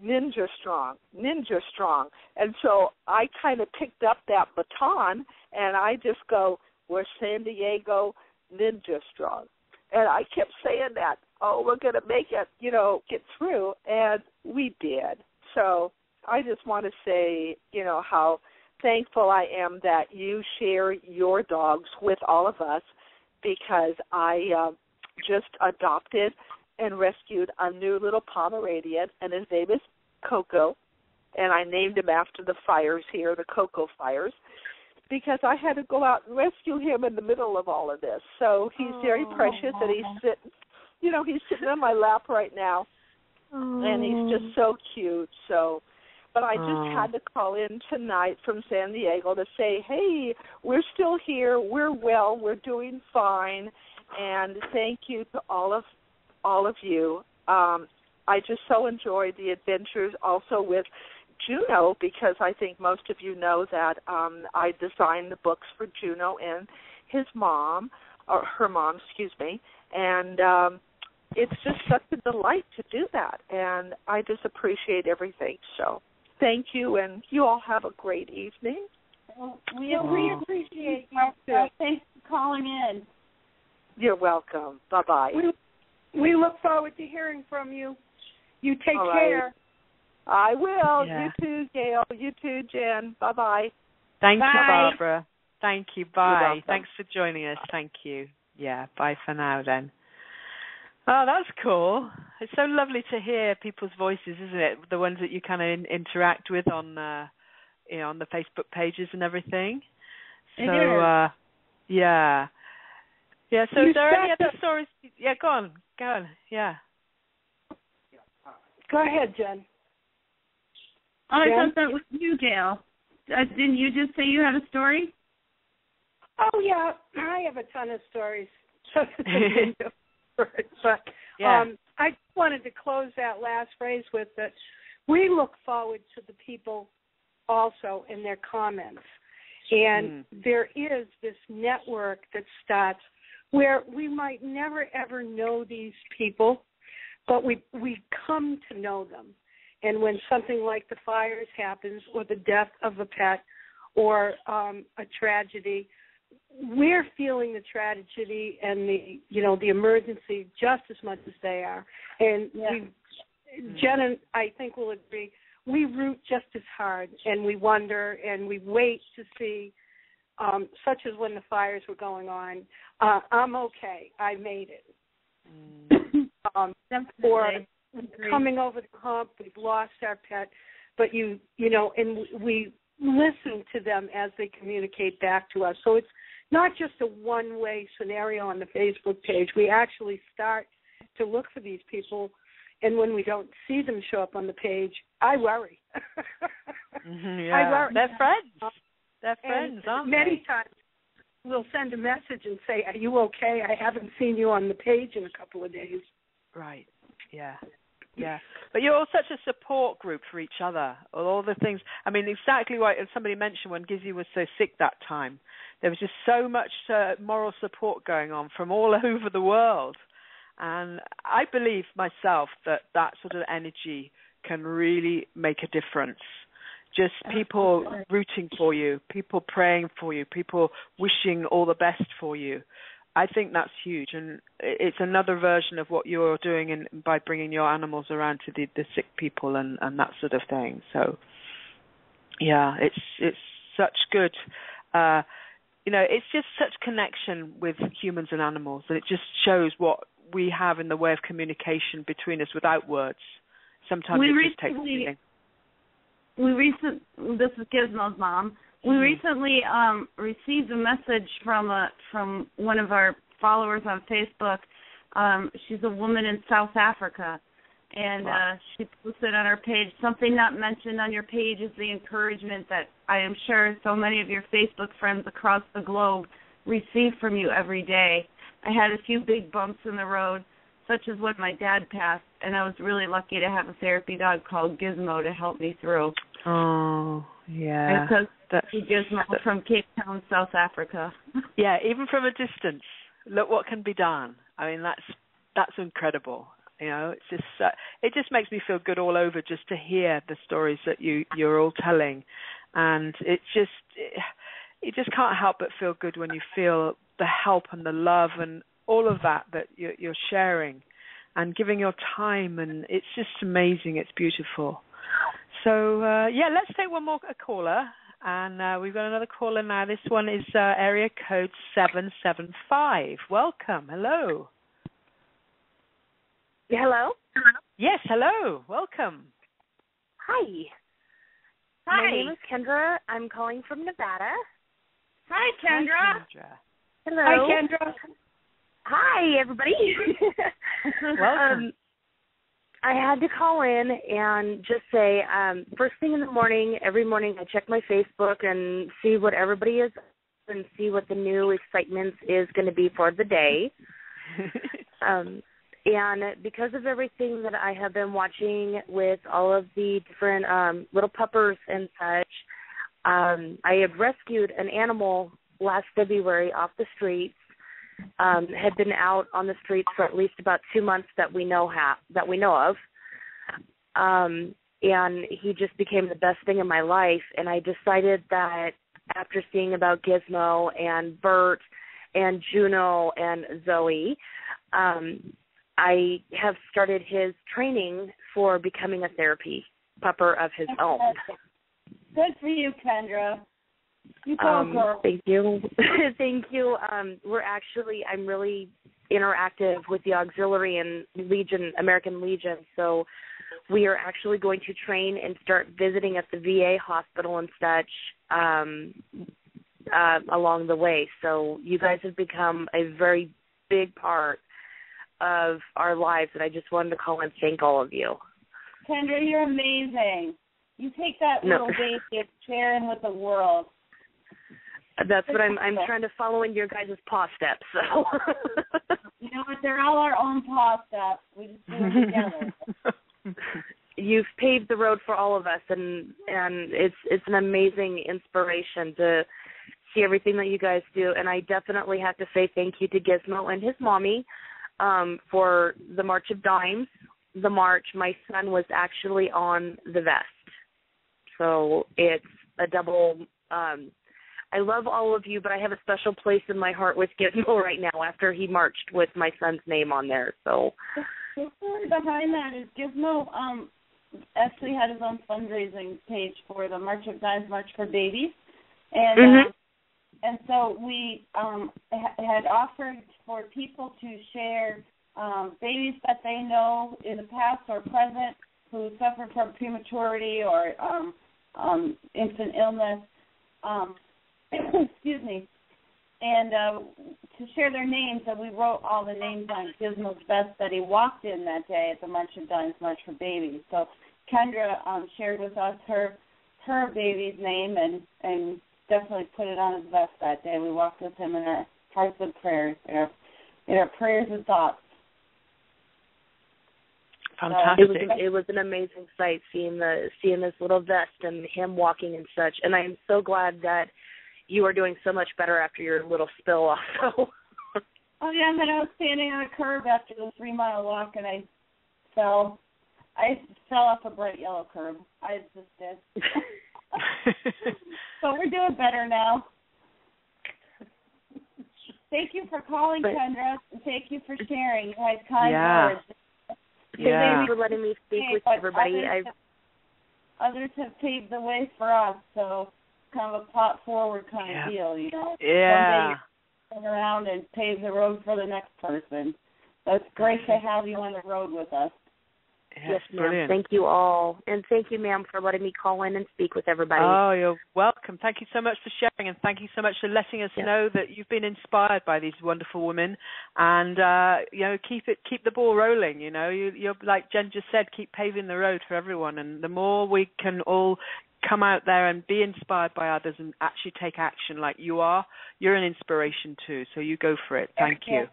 ninja strong, ninja strong. And so I kind of picked up that baton, and I just go, we're San Diego ninja strong. And I kept saying that, we're going to make it, get through. And we did. So I just want to say, how thankful I am that you share your dogs with all of us, because I just adopted and rescued a new little Pomeranian, and his name is Coco, and I named him after the fires here, the Coco fires, because I had to go out and rescue him in the middle of all of this. So he's very precious, and he's sitting on my lap right now. And he's just so cute. So, but I just had to call in tonight from San Diego to say, hey, we're still here, we're well, we're doing fine, and thank you to all of you. I just so enjoyed the adventures also with Juno, because I think most of you know that I designed the books for Juno and his mom, or her mom, and it's just such a delight to do that, and I just appreciate everything. So thank you, and you all have a great evening. Well, we appreciate you. Thanks for calling in. You're welcome. Bye-bye. We look forward to hearing from you. You take care. I will. Yeah. You too, Gail. You too, Jen. Bye-bye. Thank Bye. you, Barbara. Thank you. Bye. Thanks for joining us. Thank you. Yeah, bye for now then. Oh, that's cool. It's so lovely to hear people's voices, isn't it? The ones that you kind of interact with on, on the Facebook pages and everything. So, yeah. Yeah, so is there any other stories? Yeah, go on. Yeah. Go ahead, Jen. Oh, I thought that was you, Gail. Didn't you just say you had a story? Oh, yeah. I have a ton of stories. But I wanted to close that last phrase with that we look forward to the people also in their comments. And there is this network that starts where we might never, ever know these people, but we come to know them. And when something like the fires happens, or the death of a pet, or a tragedy, we're feeling the tragedy and the emergency just as much as they are. And Jen and I think will agree, we root just as hard, and we wonder and we wait to see, such as when the fires were going on, I'm okay, I made it. Or coming over the hump, we've lost our pet, but and we listen to them as they communicate back to us. So it's not just a one-way scenario on the Facebook page. We actually start to look for these people, and when we don't see them show up on the page, I worry. I worry. They're friends. They're friends, aren't they? Many times we'll send a message and say, are you okay? I haven't seen you on the page in a couple of days. Right, yeah. Yeah, but you're all such a support group for each other. All the things. I mean, exactly what somebody mentioned when Gizzy was so sick that time. There was just so much moral support going on from all over the world, and I believe myself that sort of energy can really make a difference just people rooting for you, people praying for you, people wishing all the best for you. I think that's huge, and it's another version of what you're doing by bringing your animals around to the sick people and that sort of thing. So, yeah, it's such good, it's just such connection with humans and animals, and it just shows what we have in the way of communication between us without words. Sometimes it just takes feeling. This is Gizmo's mom. We recently received a message from one of our followers on Facebook. She's a woman in South Africa, and she posted on her page, something not mentioned on your page is the encouragement that I am sure so many of your Facebook friends across the globe receive from you every day. I had a few big bumps in the road, such as when my dad passed, and I was really lucky to have a therapy dog called Gizmo to help me through. Oh, yeah. And so Gizmo from Cape Town, South Africa. Yeah, even from a distance, look what can be done. I mean, that's incredible. It's just it just makes me feel good all over just to hear the stories that you're all telling, and you just can't help but feel good when you feel the help and the love and all of that you're sharing and giving your time, and it's just amazing. It's beautiful. So, let's take one more caller, and we've got another caller now. This one is area code 775. Welcome. Hello. Hello? Yes, hello. Welcome. Hi. My name is Kendra. I'm calling from Nevada. Hi, Kendra. Hi, Kendra. Hello. Hi, Kendra. Hi, everybody. Welcome. I had to call in and just say, first thing in the morning, every morning I check my Facebook and see what everybody is and see what the new excitement is going to be for the day. And because of everything that I have been watching with all of the different little puppers and such, I had rescued an animal last February off the streets. Had been out on the streets for at least about 2 months that we know of. And he just became the best thing in my life. And I decided that after seeing about Gizmo and Burt and Juno and Zoe, I have started his training for becoming a therapy pupper of his own. Good for you, Kendra. You go, girl. Thank you. Thank you. I'm really interactive with the Auxiliary and American Legion, so we are actually going to train and start visiting at the VA hospital and such along the way. So you guys have become a very big part of our lives, and I just wanted to call and thank all of you. Kendra, you're amazing. You take that little baby and share in with the world. That's what I'm trying to follow in your guys' paw steps. So. You know what? They're all our own paw steps. We just do it together. You've paved the road for all of us, and it's an amazing inspiration to see everything that you guys do. And I definitely have to say thank you to Gizmo and his mommy for the March of Dimes. The march, my son was actually on the vest. So it's a double... I love all of you, but I have a special place in my heart with Gizmo right now after he marched with my son's name on there. So the story behind that is Gizmo actually had his own fundraising page for the March of Dimes, March for Babies. And and so we had offered for people to share babies that they know in the past or present who suffer from prematurity or infant illness. Excuse me, and to share their names, and we wrote all the names on Gizmo's vest that he walked in that day at the March of Dimes, March for Babies. So Kendra shared with us her baby's name and definitely put it on his vest that day. We walked with him in our hearts and prayers, in our prayers and thoughts. Fantastic. It was an amazing sight seeing this little vest and him walking and such. And I am so glad that you are doing so much better after your little spill also. Oh, yeah, and then I was standing on a curb after the 3-mile walk, and I fell off a bright yellow curb. I just did. But we're doing better now. Thank you for calling, Kendra, and thank you for sharing. You guys kind words. Thank you for letting me speak with everybody. Others have paved the way for us, so kind of a pot forward kind of deal, you know. Yeah. Turn around and pave the road for the next person. So it's great to have you on the road with us. Yes, ma'am. Brilliant. Thank you all. And thank you, ma'am, for letting me call in and speak with everybody. Oh, you're welcome. Thank you so much for sharing, and thank you so much for letting us know that you've been inspired by these wonderful women. And, keep the ball rolling, You're like Jen just said, keep paving the road for everyone. And the more we can all come out there and be inspired by others and actually take action like you are, you're an inspiration too. So you go for it. Thank you.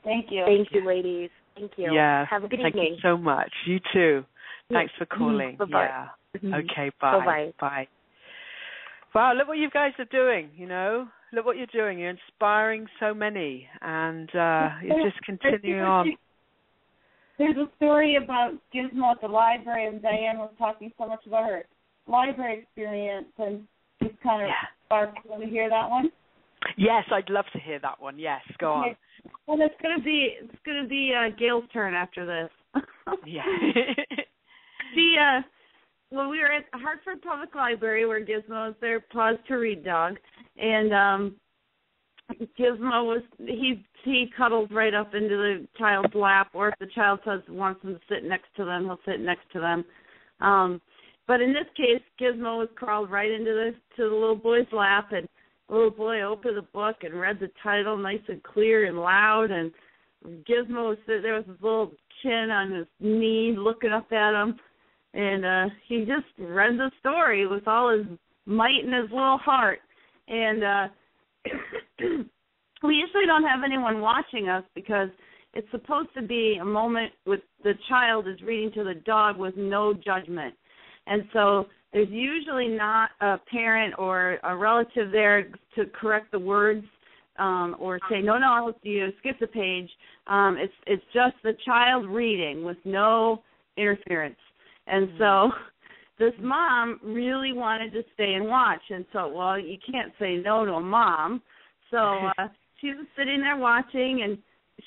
Thank you. Thank you, ladies. Thank you. Yeah. Have a good evening. Thank you so much. You too. Thanks for calling. Bye-bye. Yeah. Okay, bye. Bye-bye. Bye. Wow, look what you guys are doing, Look what you're doing. You're inspiring so many, and you're just continuing on. There's a story about Gizmo at the library, and Diane was talking so much about her library experience, and just kind of sparked. Want to hear that one? Yes, I'd love to hear that one. Yes, go on. Well, it's gonna be Gail's turn after this. Yeah. We were at Hartford Public Library where Gizmo is their Paws to Read dog, and Gizmo was he cuddles right up into the child's lap, or if the child wants him to sit next to them, he'll sit next to them. But in this case, Gizmo was crawled right into the little boy's lap, and the little boy opened the book and read the title nice and clear and loud, and Gizmo was sitting there with his little chin on his knee looking up at him, and he just read the story with all his might in his little heart. And we usually don't have anyone watching us because it's supposed to be a moment with the child is reading to the dog with no judgment. And so there's usually not a parent or a relative there to correct the words or say, no, you skip the page. It's just the child reading with no interference. And so this mom really wanted to stay and watch. And so, well, you can't say no to a mom. So she was sitting there watching, and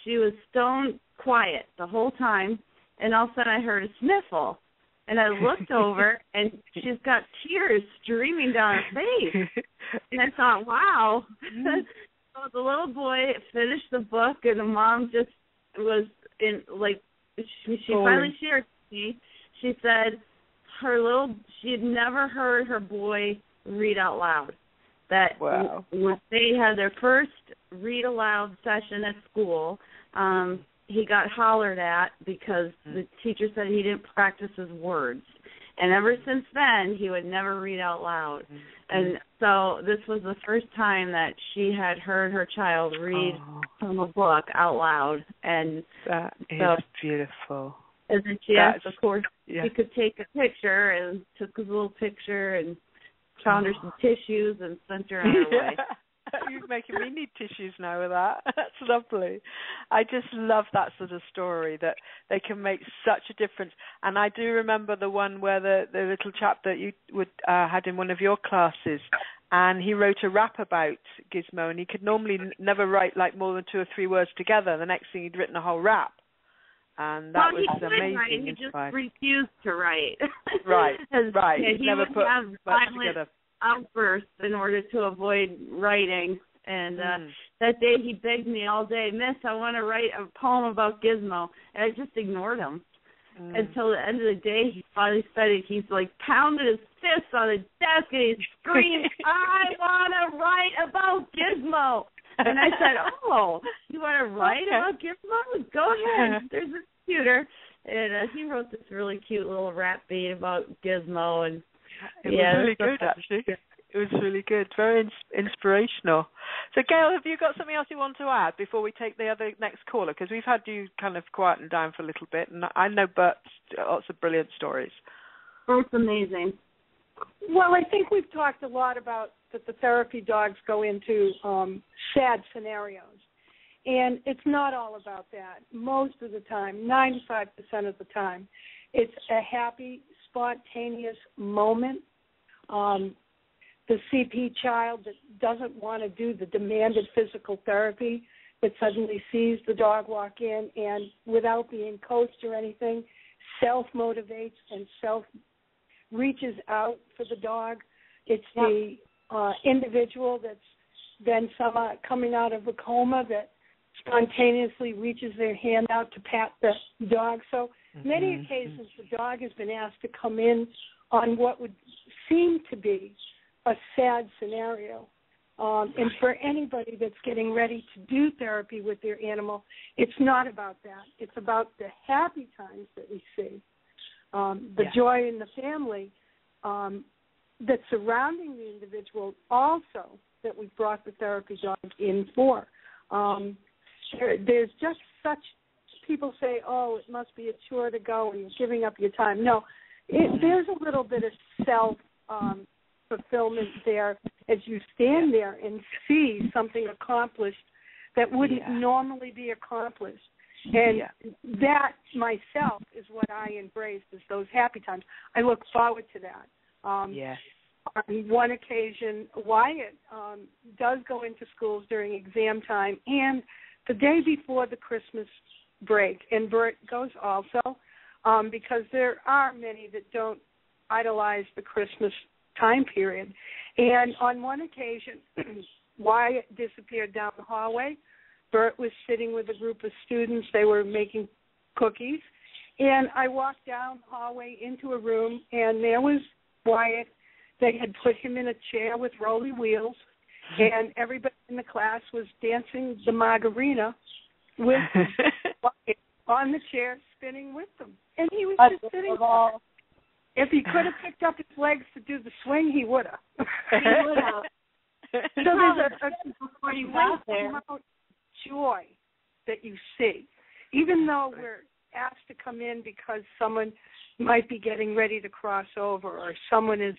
she was stone quiet the whole time. And all of a sudden I heard a sniffle. And I looked over, and she's got tears streaming down her face. And I thought, wow. So the little boy finished the book, and the mom just was in, she finally shared with me. She said she had never heard her boy read out loud. That when they had their first read aloud session at school, he got hollered at because the teacher said he didn't practice his words. And ever since then, he would never read out loud. And so this was the first time that she had heard her child read from a book out loud. And that is beautiful. And then she asked, of course, he could take a picture, and took his little picture and found her some tissues and sent her on her way. You're making me need tissues now with that. That's lovely. I just love that sort of story, that they can make such a difference. And I do remember the one where the little chap that you had in one of your classes, and he wrote a rap about Gizmo, and he could normally never write more than 2 or 3 words together. The next thing he'd written a whole rap. And that was amazing. Write. He just refused to write. Right. Yeah, he never would put have much together. Outbursts in order to avoid writing. And that day he begged me all day, Miss, I want to write a poem about Gizmo. And I just ignored him. Until the end of the day, he finally said it. He's pounded his fist on the desk, and he screamed, I want to write about Gizmo. And I said, oh, you want to write about Gizmo? Go ahead. There's a computer. And he wrote this really cute little rap beat about Gizmo. And it was really good, actually. It was really good. Very inspirational. So, Gail, have you got something else you want to add before we take the next caller? Because we've had you kind of quieten down for a little bit, and I know Bert's lots of brilliant stories. Bert's amazing. Well, I think we've talked a lot about that the therapy dogs go into sad scenarios. And it's not all about that. Most of the time, 95% of the time, it's a happy, spontaneous moment the CP child that doesn't want to do the demanded physical therapy, but suddenly sees the dog walk in and without being coached or anything, self-motivates and self-reaches out for the dog. It's the individual that's then coming out of a coma that spontaneously reaches their hand out to pat the dog. So many occasions the dog has been asked to come in on what would seem to be a sad scenario. And for anybody that's getting ready to do therapy with their animal, it's not about that. It's about the happy times that we see, the joy in the family that's surrounding the individual also that we brought the therapy dog in for. There's just such, people say, oh, it must be a chore to go and you're giving up your time. No, there's a little bit of self-fulfillment there as you stand there and see something accomplished that wouldn't normally be accomplished. And that myself is what I embrace, is those happy times. I look forward to that. On one occasion, Wyatt does go into schools during exam time and the day before the Christmas break, and Burt goes also, because there are many that don't idolize the Christmas time period. And on one occasion, Wyatt disappeared down the hallway. Burt was sitting with a group of students. They were making cookies. And I walked down the hallway into a room, and there was Wyatt. They had put him in a chair with rolly wheels, and everybody in the class was dancing the Macarena with Wyatt on the chair, spinning with them. And he was just sitting there. If he could have picked up his legs to do the swing, he would have. He would have. So there's a amount of joy that you see. Even though we're asked to come in because someone might be getting ready to cross over or someone is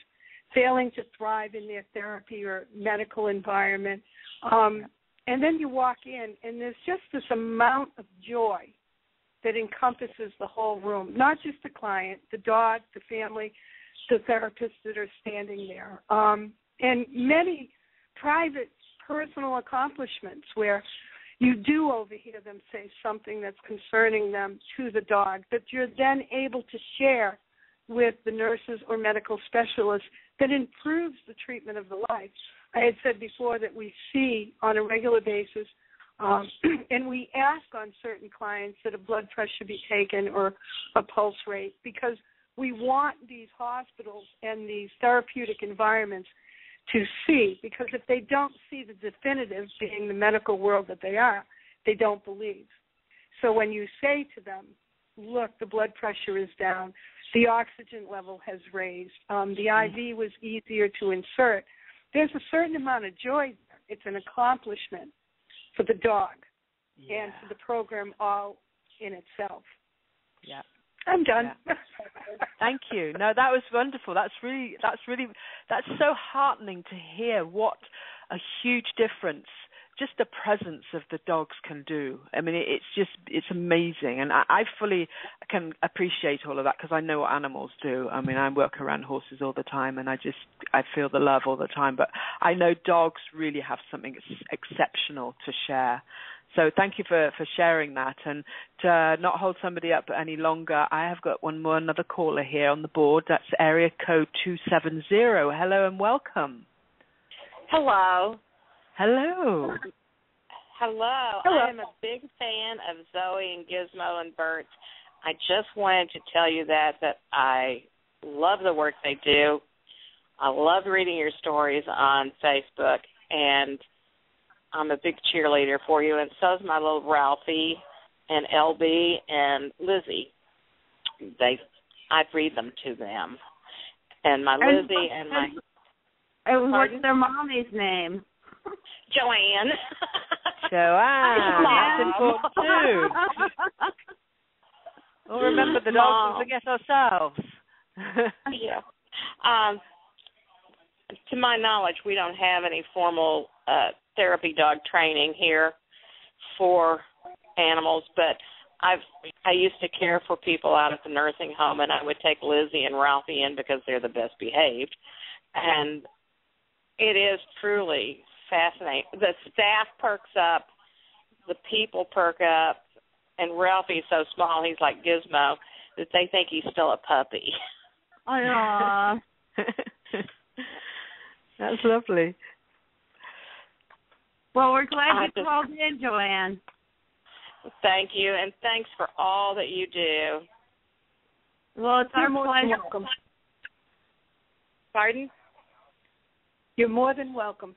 failing to thrive in their therapy or medical environment, and then you walk in and there's just this amount of joy that encompasses the whole room, not just the client, the dog, the family, the therapists that are standing there, and many private, personal accomplishments where you do overhear them say something that's concerning them to the dog that you're then able to share with the nurses or medical specialists that improves the treatment of the life. I had said before that we see on a regular basis and we ask on certain clients that a blood pressure be taken or a pulse rate because we want these hospitals and these therapeutic environments to see, because if they don't see the definitive, being the medical world that they are, they don't believe. So when you say to them, look, the blood pressure is down, the oxygen level has raised, the IV was easier to insert, there's a certain amount of joy there. It's an accomplishment for the dog and for the program all in itself. Yeah. I'm done. Yeah. Thank you. No, that was wonderful. That's so heartening to hear what a huge difference just the presence of the dogs can do. I mean, it's amazing, and I fully can appreciate all of that because I know what animals do. I mean, I work around horses all the time, and I feel the love all the time. But I know dogs really have something exceptional to share. So thank you for sharing that. And to not hold somebody up any longer, I have got another caller here on the board. That's area code 270. Hello and welcome. Hello. Hello. Hello. I am a big fan of Zoe and Gizmo and Burt. I just wanted to tell you that I love the work they do. I love reading your stories on Facebook, and I'm a big cheerleader for you, and so is my little Ralphie and LB and Lizzie. I breed them to them. And my Lizzie and my... And what's their mommy's name? Joanne. Joanne. That's important too. We'll remember the dogs and forget ourselves. Yeah. To my knowledge, we don't have any formal therapy dog training here for animals, but I used to care for people out at the nursing home, and I would take Lizzie and Ralphie in because they're the best behaved. And it is truly fascinating. The staff perks up, the people perk up, and Ralphie's so small, he's like Gizmo, that they think he's still a puppy. Aww. That's lovely. Well, we're glad you called in, Joanne. Thank you, and thanks for all that you do. Well, it's our pleasure. Welcome. Pardon? You're more than welcome.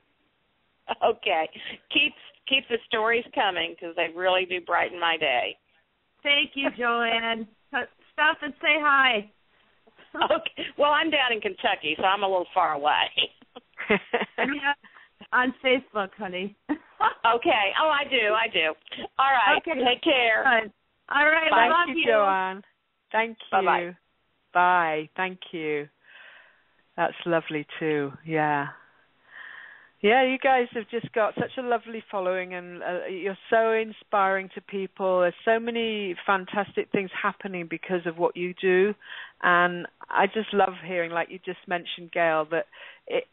Okay. Keep the stories coming, because they really do brighten my day. Thank you, Joanne. Stop and say hi. Okay. Well, I'm down in Kentucky, so I'm a little far away. On Facebook, honey. Okay. Oh, I do. All right. Okay. Take care. All right. Thank I love you, Joanne. Thank you. Bye-bye. Bye. Thank you. That's lovely too. Yeah. Yeah, you guys have just got such a lovely following, and you're so inspiring to people. There's so many fantastic things happening because of what you do, and I just love hearing, like you just mentioned, Gail, that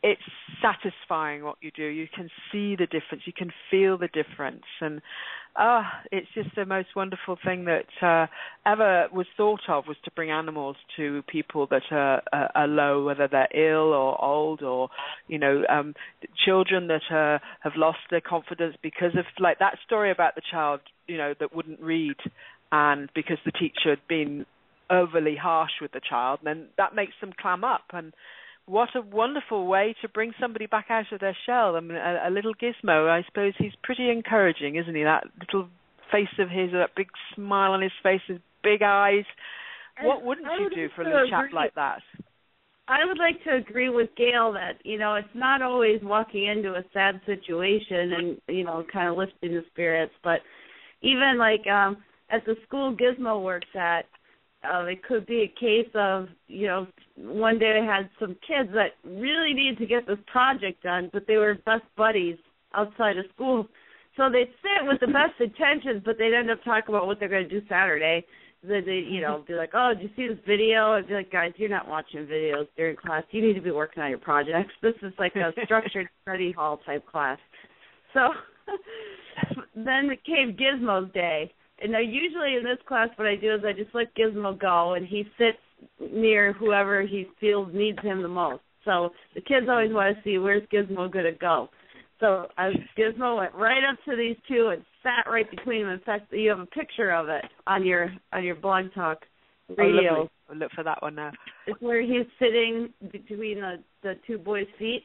it's satisfying what you do. You can see the difference. You can feel the difference, and it's just the most wonderful thing that ever was thought of, was to bring animals to people that are low, whether they're ill or old, or children that have lost their confidence because of, like that story about the child, that wouldn't read, and because the teacher had been overly harsh with the child, and then that makes them clam up. And what a wonderful way to bring somebody back out of their shell. I mean, a little Gizmo, I suppose he's pretty encouraging, isn't he? That little face of his, that big smile on his face, his big eyes. What wouldn't you do for a little chap like that? I would like to agree with Gail that, it's not always walking into a sad situation and, kind of lifting the spirits, but even like at the school Gizmo works at, it could be a case of, one day I had some kids that really needed to get this project done, but they were best buddies outside of school. So they'd sit with the best intentions, but they'd end up talking about what they're going to do Saturday. They'd, be like, oh, did you see this video? I'd be like, guys, you're not watching videos during class. You need to be working on your projects. This is like a structured study hall type class. So then it came Gizmo's day. And now usually in this class what I do is I just let Gizmo go, and he sits near whoever he feels needs him the most. So the kids always want to see, where's Gizmo going to go? So Gizmo went right up to these two and sat right between them. In fact, you have a picture of it on your Blog Talk radio. I'll look for that one now. It's where he's sitting between the two boys' feet.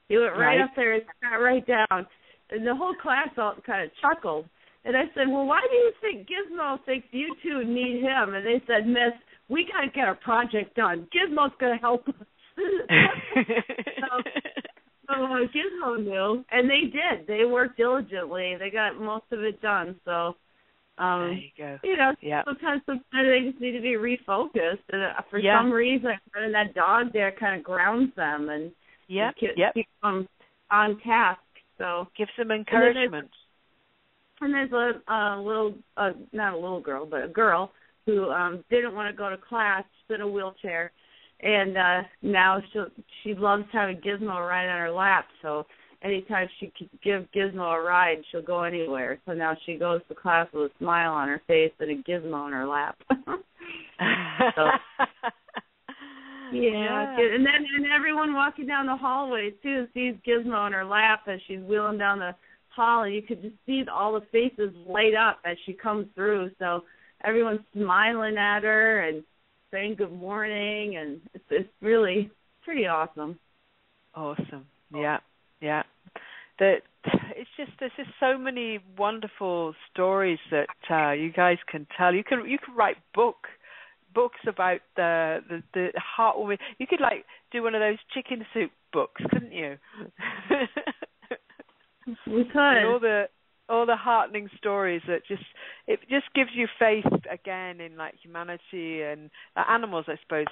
He went right up there and sat right down. And the whole class all kind of chuckled. And I said, well, why do you think Gizmo thinks you two need him? And they said, Miss, we got to get our project done. Gizmo's going to help us. So Gizmo knew, and they did. They worked diligently. They got most of it done. So, there you go. Sometimes they just need to be refocused. And for some reason, having that dog there kind of grounds them and keeps them on task. So gives them encouragement. And there's a little, not a little girl, but a girl who didn't want to go to class. She's in a wheelchair, and now she loves having Gizmo right on her lap. So anytime she can give Gizmo a ride, she'll go anywhere. So now she goes to class with a smile on her face and a Gizmo on her lap. And then everyone walking down the hallway too sees Gizmo on her lap as she's wheeling down the hall, and you could just see all the faces light up as she comes through. So everyone's smiling at her and saying good morning, and it's really pretty awesome. Awesome. Yeah. There's just so many wonderful stories that you guys can tell. You can write books about the heartwarming. You could do one of those chicken soup books, couldn't you? We could. And all the heartening stories that it just gives you faith again in humanity and animals. I suppose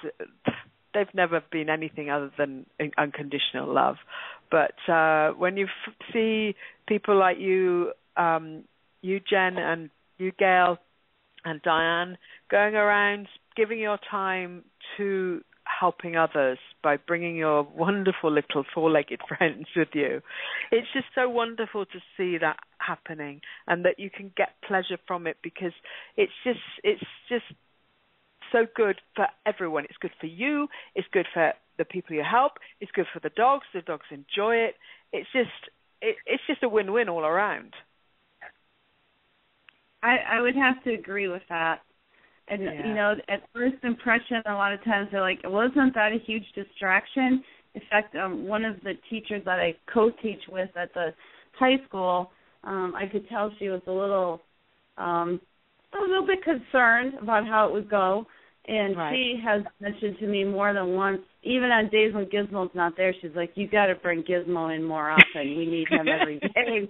they've never been anything other than unconditional love. But when you see people like you, Jen, and you, Gail, and Diane, going around giving your time to helping others, by bringing your wonderful little four-legged friends with you. It's just so wonderful to see that happening and that you can get pleasure from it, because it's just so good for everyone. It's good for you. It's good for the people you help. It's good for the dogs. The dogs enjoy it. It's just a win-win all around. I would have to agree with that. And, you know, at first impression, a lot of times they're like, well, isn't that a huge distraction? In fact, one of the teachers that I co-teach with at the high school, I could tell she was a little bit concerned about how it would go. And she has mentioned to me more than once, even on days when Gizmo's not there, she's like, you got to bring Gizmo in more often. We need him every day.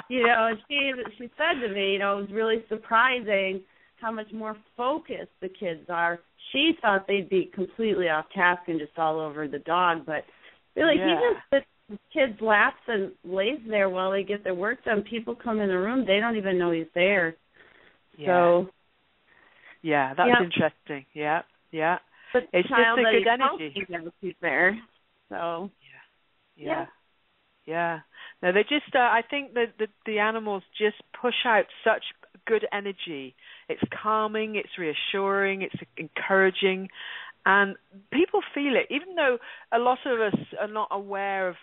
You know, and she said to me, you know, it was really surprising how much more focused the kids are. She thought they'd be completely off task and just all over the dog, but really, he just sits in kids' laps and lays there while they get their work done. People come in the room, they don't even know he's there. Yeah. So, yeah, that's interesting. Yeah. But it's just a good energy. He's there. So. Yeah. No, they just. I think that the animals just push out such good energy. It's calming. It's reassuring. It's encouraging, and people feel it. Even though a lot of us are not aware of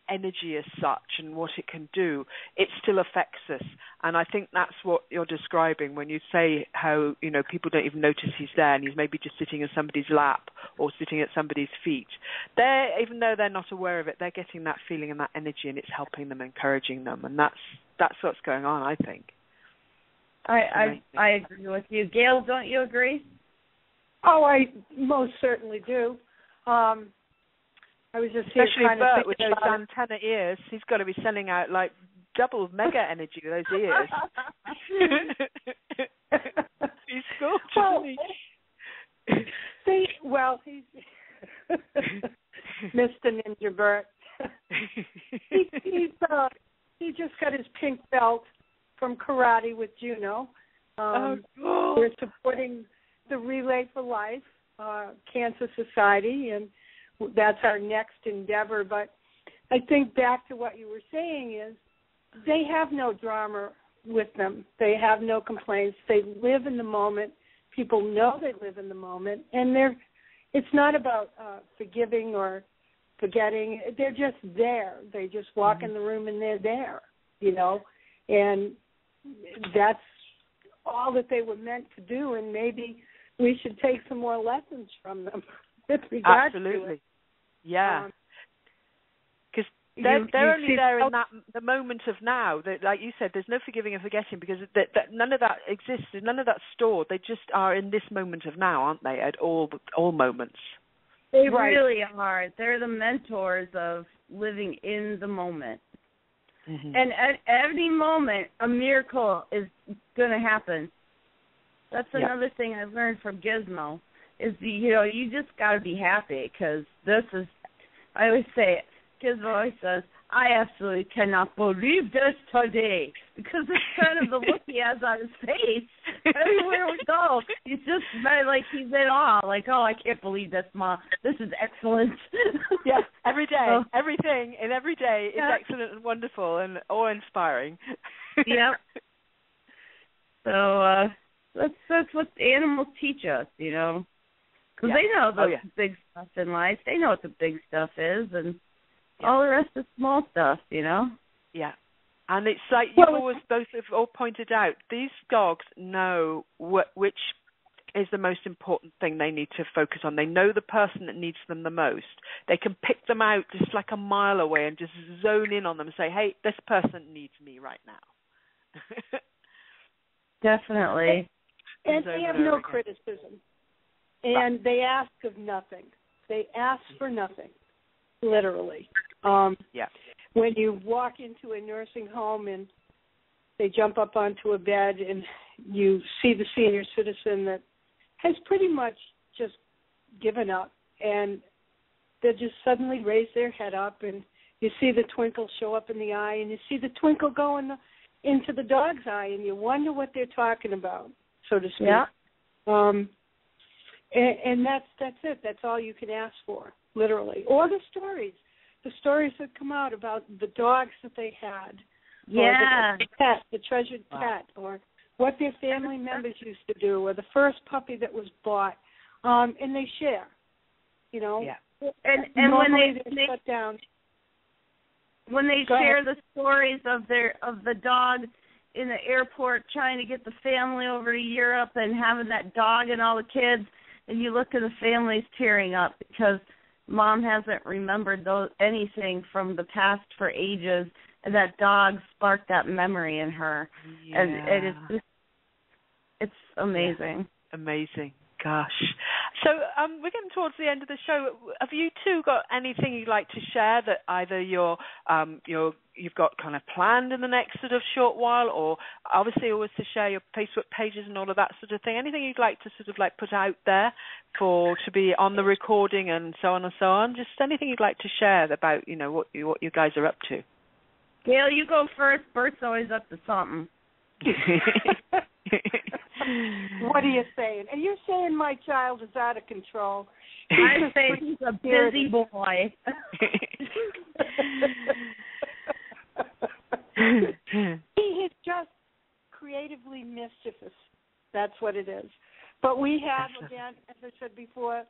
energy as such and what it can do, it still affects us. And I think that's what you're describing when you say how, you know, people don't even notice he's there and he's maybe just sitting in somebody's lap or sitting at somebody's feet. Even though they're not aware of it, they're getting that feeling and that energy, and it's helping them, encouraging them, and that's what's going on, I think. I agree with you. Gail, don't you agree? Oh, I most certainly do. I was just especially Burt with those antenna ears. He's got to be sending out like double mega energy with those ears. He's gorgeous, isn't he? He's Mr. Ninja Burt. He just got his pink belt from karate with Juno. Cool. We're supporting the Relay for Life Cancer Society, and that's our next endeavor. But I think back to what you were saying is they have no drama with them. They have no complaints. They live in the moment. People know they live in the moment, and it's not about forgiving or forgetting. They're just there. They just walk in the room and they're there, you know, and that's all that they were meant to do, and maybe we should take some more lessons from them with regard to it. Yeah. Because they're only there in the moment of now. Like you said, there's no forgiving and forgetting, because none of that exists. None of that's stored. They just are in this moment of now, aren't they, at all moments? They really are. They're the mentors of living in the moment. Mm-hmm. And at any moment, a miracle is going to happen. That's another thing I learned from Gizmo, is, you just got to be happy, because this is, I always say it, Gizmo always says, I absolutely cannot believe this today, because it's kind of the look he has on his face. Everywhere we go, he's just like he's in awe, like, oh, I can't believe this, Mom. This is excellent. Yes, every day, everything in every day is excellent and wonderful and awe-inspiring. Yep. So that's what the animals teach us, because they know the big stuff in life. They know what the big stuff is, and all the rest is small stuff, Yeah. And it's like you've always both have all pointed out, these dogs know which is the most important thing they need to focus on. They know the person that needs them the most. They can pick them out just like a mile away and just zone in on them and say, hey, this person needs me right now. Definitely. And they have no criticism. And they ask of nothing. They ask for nothing, literally. When you walk into a nursing home and they jump up onto a bed and you see the senior citizen that has pretty much just given up, and they just suddenly raise their head up, and you see the twinkle show up in the eye, and you see the twinkle go into the dog's eye, and you wonder what they're talking about, so to speak. Yeah. And that's it. That's all you can ask for. literally, or the stories that come out about the dogs that they had, yeah, or the pet, the treasured pet, or what their family members used to do, or the first puppy that was bought, and they share, you know. Yeah. And when they shut down, when they share the stories of the dog in the airport trying to get the family over to Europe and having that dog and all the kids, and you look at the families tearing up because Mom hasn't remembered anything from the past for ages, and that dog sparked that memory in her. Yeah. And it's amazing. Yeah. Amazing. Gosh. So we're getting towards the end of the show. Have you two got anything you'd like to share that either you've got kind of planned in the next sort of short while, or obviously always to share your Facebook pages and all of that sort of thing? Anything you'd like to sort of like put out there to be on the recording and so on and so on? Just anything you'd like to share about, you know, what you guys are up to. Gail, you go first. Bert's always up to something. What are you saying? And you're saying my child is out of control. I say he's a busy boy. He is just creatively mischievous. That's what it is. But we have, again, as I said before,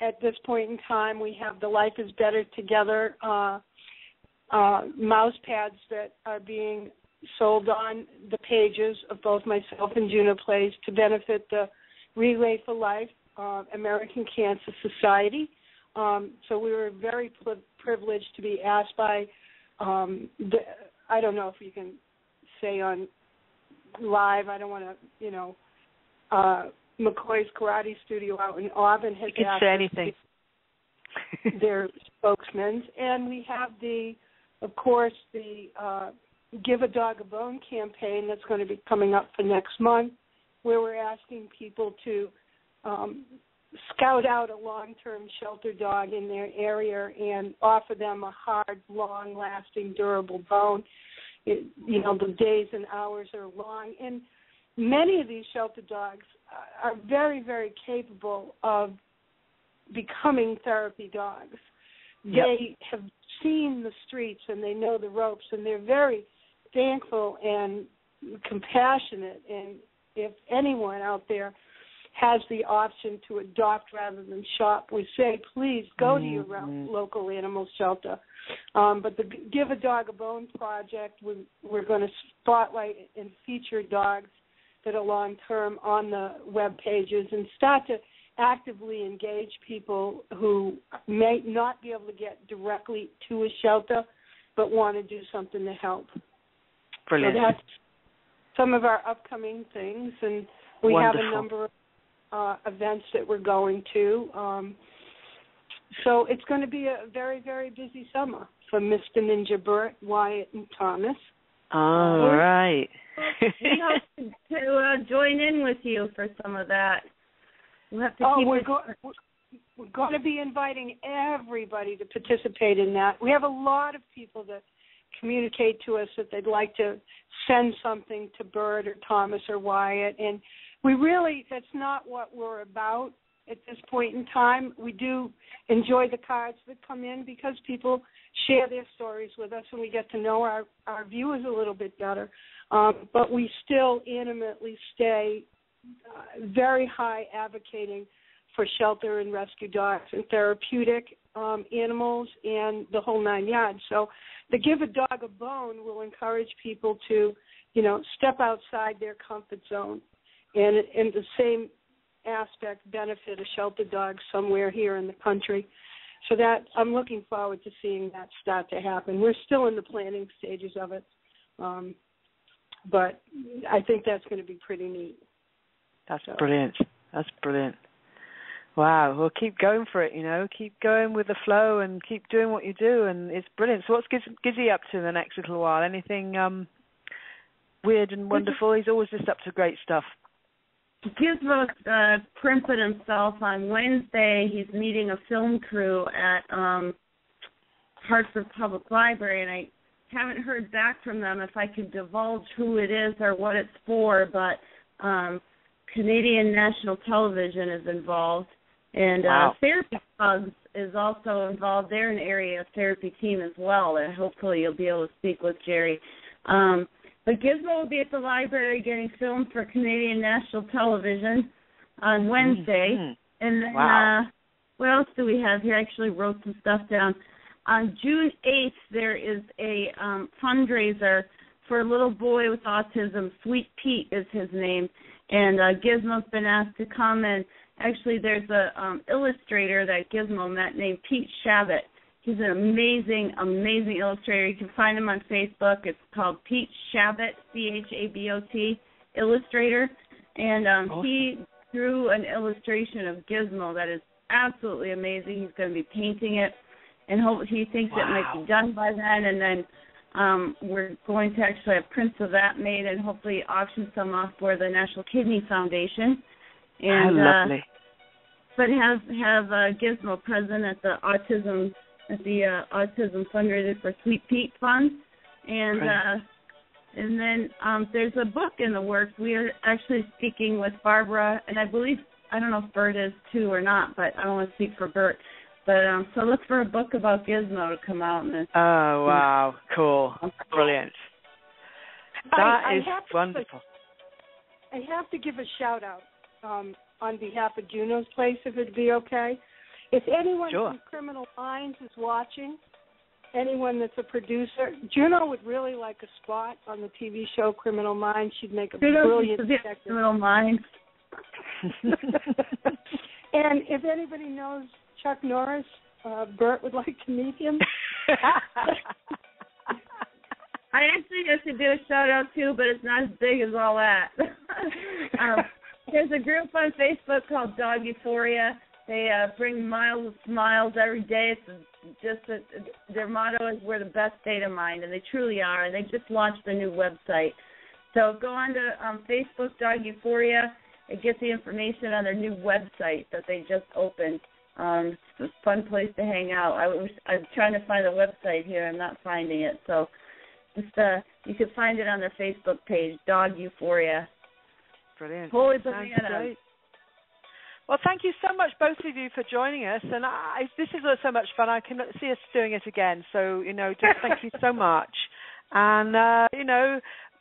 at this point in time, we have the Life is Better Together mouse pads that are being sold on the pages of both myself and Juno Plays to benefit the Relay for Life American Cancer Society. So we were very privileged to be asked by, I don't know if you can say on live, I don't want to, you know, McCoy's Karate Studio out in Auburn has asked say anything. their spokesmen. And we have of course, the Give a Dog a Bone campaign that's going to be coming up for next month, where we're asking people to scout out a long-term shelter dog in their area and offer them a hard, long-lasting, durable bone. You know, the days and hours are long. And many of these shelter dogs are very, very capable of becoming therapy dogs. Yep. They have seen the streets and they know the ropes, and they're very thankful and compassionate. And if anyone out there has the option to adopt rather than shop, we say, please go to your local animal shelter. But the Give a Dog a Bone project, we're going to spotlight and feature dogs that are long-term on the web pages and start to actively engage people who may not be able to get directly to a shelter but want to do something to help. Brilliant. So that's some of our upcoming things, and we Wonderful. have a number of events that we're going to. So it's going to be a very, very busy summer for Mr. Ninja Burt, Wyatt, and Thomas. All right. to join in with you for some of that. We'll have to we're going to be inviting everybody to participate in that. We have a lot of people that communicate to us that they'd like to send something to Burt or Thomas or Wyatt, and that's not what we're about at this point in time. We do enjoy the cards that come in because people share their stories with us and we get to know our viewers a little bit better. But we still intimately stay very high advocating for shelter and rescue dogs and therapeutic animals and the whole 9 yards. So the Give a Dog a Bone will encourage people to, step outside their comfort zone and in the same aspect benefit a shelter dog somewhere here in the country. So that I'm looking forward to seeing that start to happen. We're still in the planning stages of it, but I think that's going to be pretty neat. That's brilliant. That's brilliant. Wow. Well, keep going for it, Keep going with the flow and keep doing what you do, and it's brilliant. So what's Gizzy up to in the next little while? Anything weird and wonderful? He's always just up to great stuff. Gizmo printed himself on Wednesday. He's meeting a film crew at Hartford Public Library, and I haven't heard back from them if I can divulge who it is or what it's for, but Canadian National Television is involved, And Therapy Dogs is also involved. They're an area therapy team as well, and hopefully you'll be able to speak with Jerry. But Gizmo will be at the library getting filmed for Canadian National Television on Wednesday. Mm-hmm. And then what else do we have here? I actually wrote some stuff down. On June 8th, there is a fundraiser for a little boy with autism. SweetPea is his name. And Gizmo's been asked to come. And actually, there's a illustrator that Gizmo met named Pete Shabbat. He's an amazing, amazing illustrator. You can find him on Facebook. It's called Pete Shabbat, Chabot, illustrator. And awesome. He drew an illustration of Gizmo that is absolutely amazing. He's going to be painting it, and he thinks it might be done by then. And then we're going to actually have prints of that made and hopefully auction some off for the National Kidney Foundation. And lovely. But have Gizmo present at the autism fundraiser for SweetPea Fund, and then there's a book in the works. We are actually speaking with Barbara, and I don't know if Bert is too or not, but I don't want to speak for Bert. But so look for a book about Gizmo to come out. Cool, brilliant. That is wonderful. I have to give a shout out on behalf of Juno's Place, if it'd be okay. If anyone from Criminal Minds is watching, anyone that's a producer, Juno would really like a spot on the TV show Criminal Minds. She'd make a brilliant detective. Criminal Minds. And if anybody knows Chuck Norris, Bert would like to meet him. I actually have to do a shout-out, too, but it's not as big as all that. There's a group on Facebook called Dog Euphoria. They bring miles of smiles every day. It's just their motto is "We're the best data mind," and they truly are. And they just launched a new website. So go on to Facebook, Dog Euphoria, and get the information on their new website that they just opened. It's a fun place to hang out. I'm trying to find the website here. I'm not finding it. So just you can find it on their Facebook page, Dog Euphoria. Brilliant. Holy banana. Well, thank you so much, both of you, for joining us. And this is so much fun. I can see us doing it again. So, just thank you so much. And,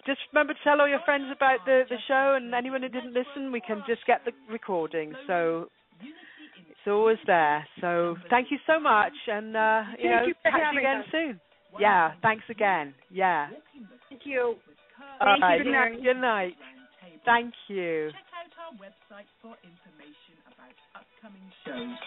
just remember to tell all your friends about the show. And anyone who didn't listen, we can just get the recording. So it's always there. So thank you so much. And, catch you again soon. Yeah, thanks again. Yeah. Thank you. All right. Good night. Thank you. Check out our website for information about upcoming shows.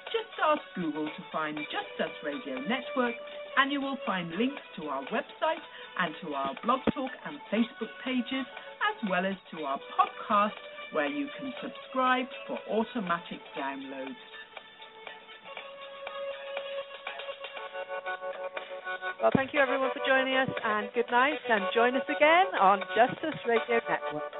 Just ask Google to find Just Us Radio Network, and you will find links to our website and to our Blog Talk and Facebook pages, as well as to our podcast, where you can subscribe for automatic downloads. Well, thank you everyone for joining us, and good night, and join us again on Just Us Radio Network.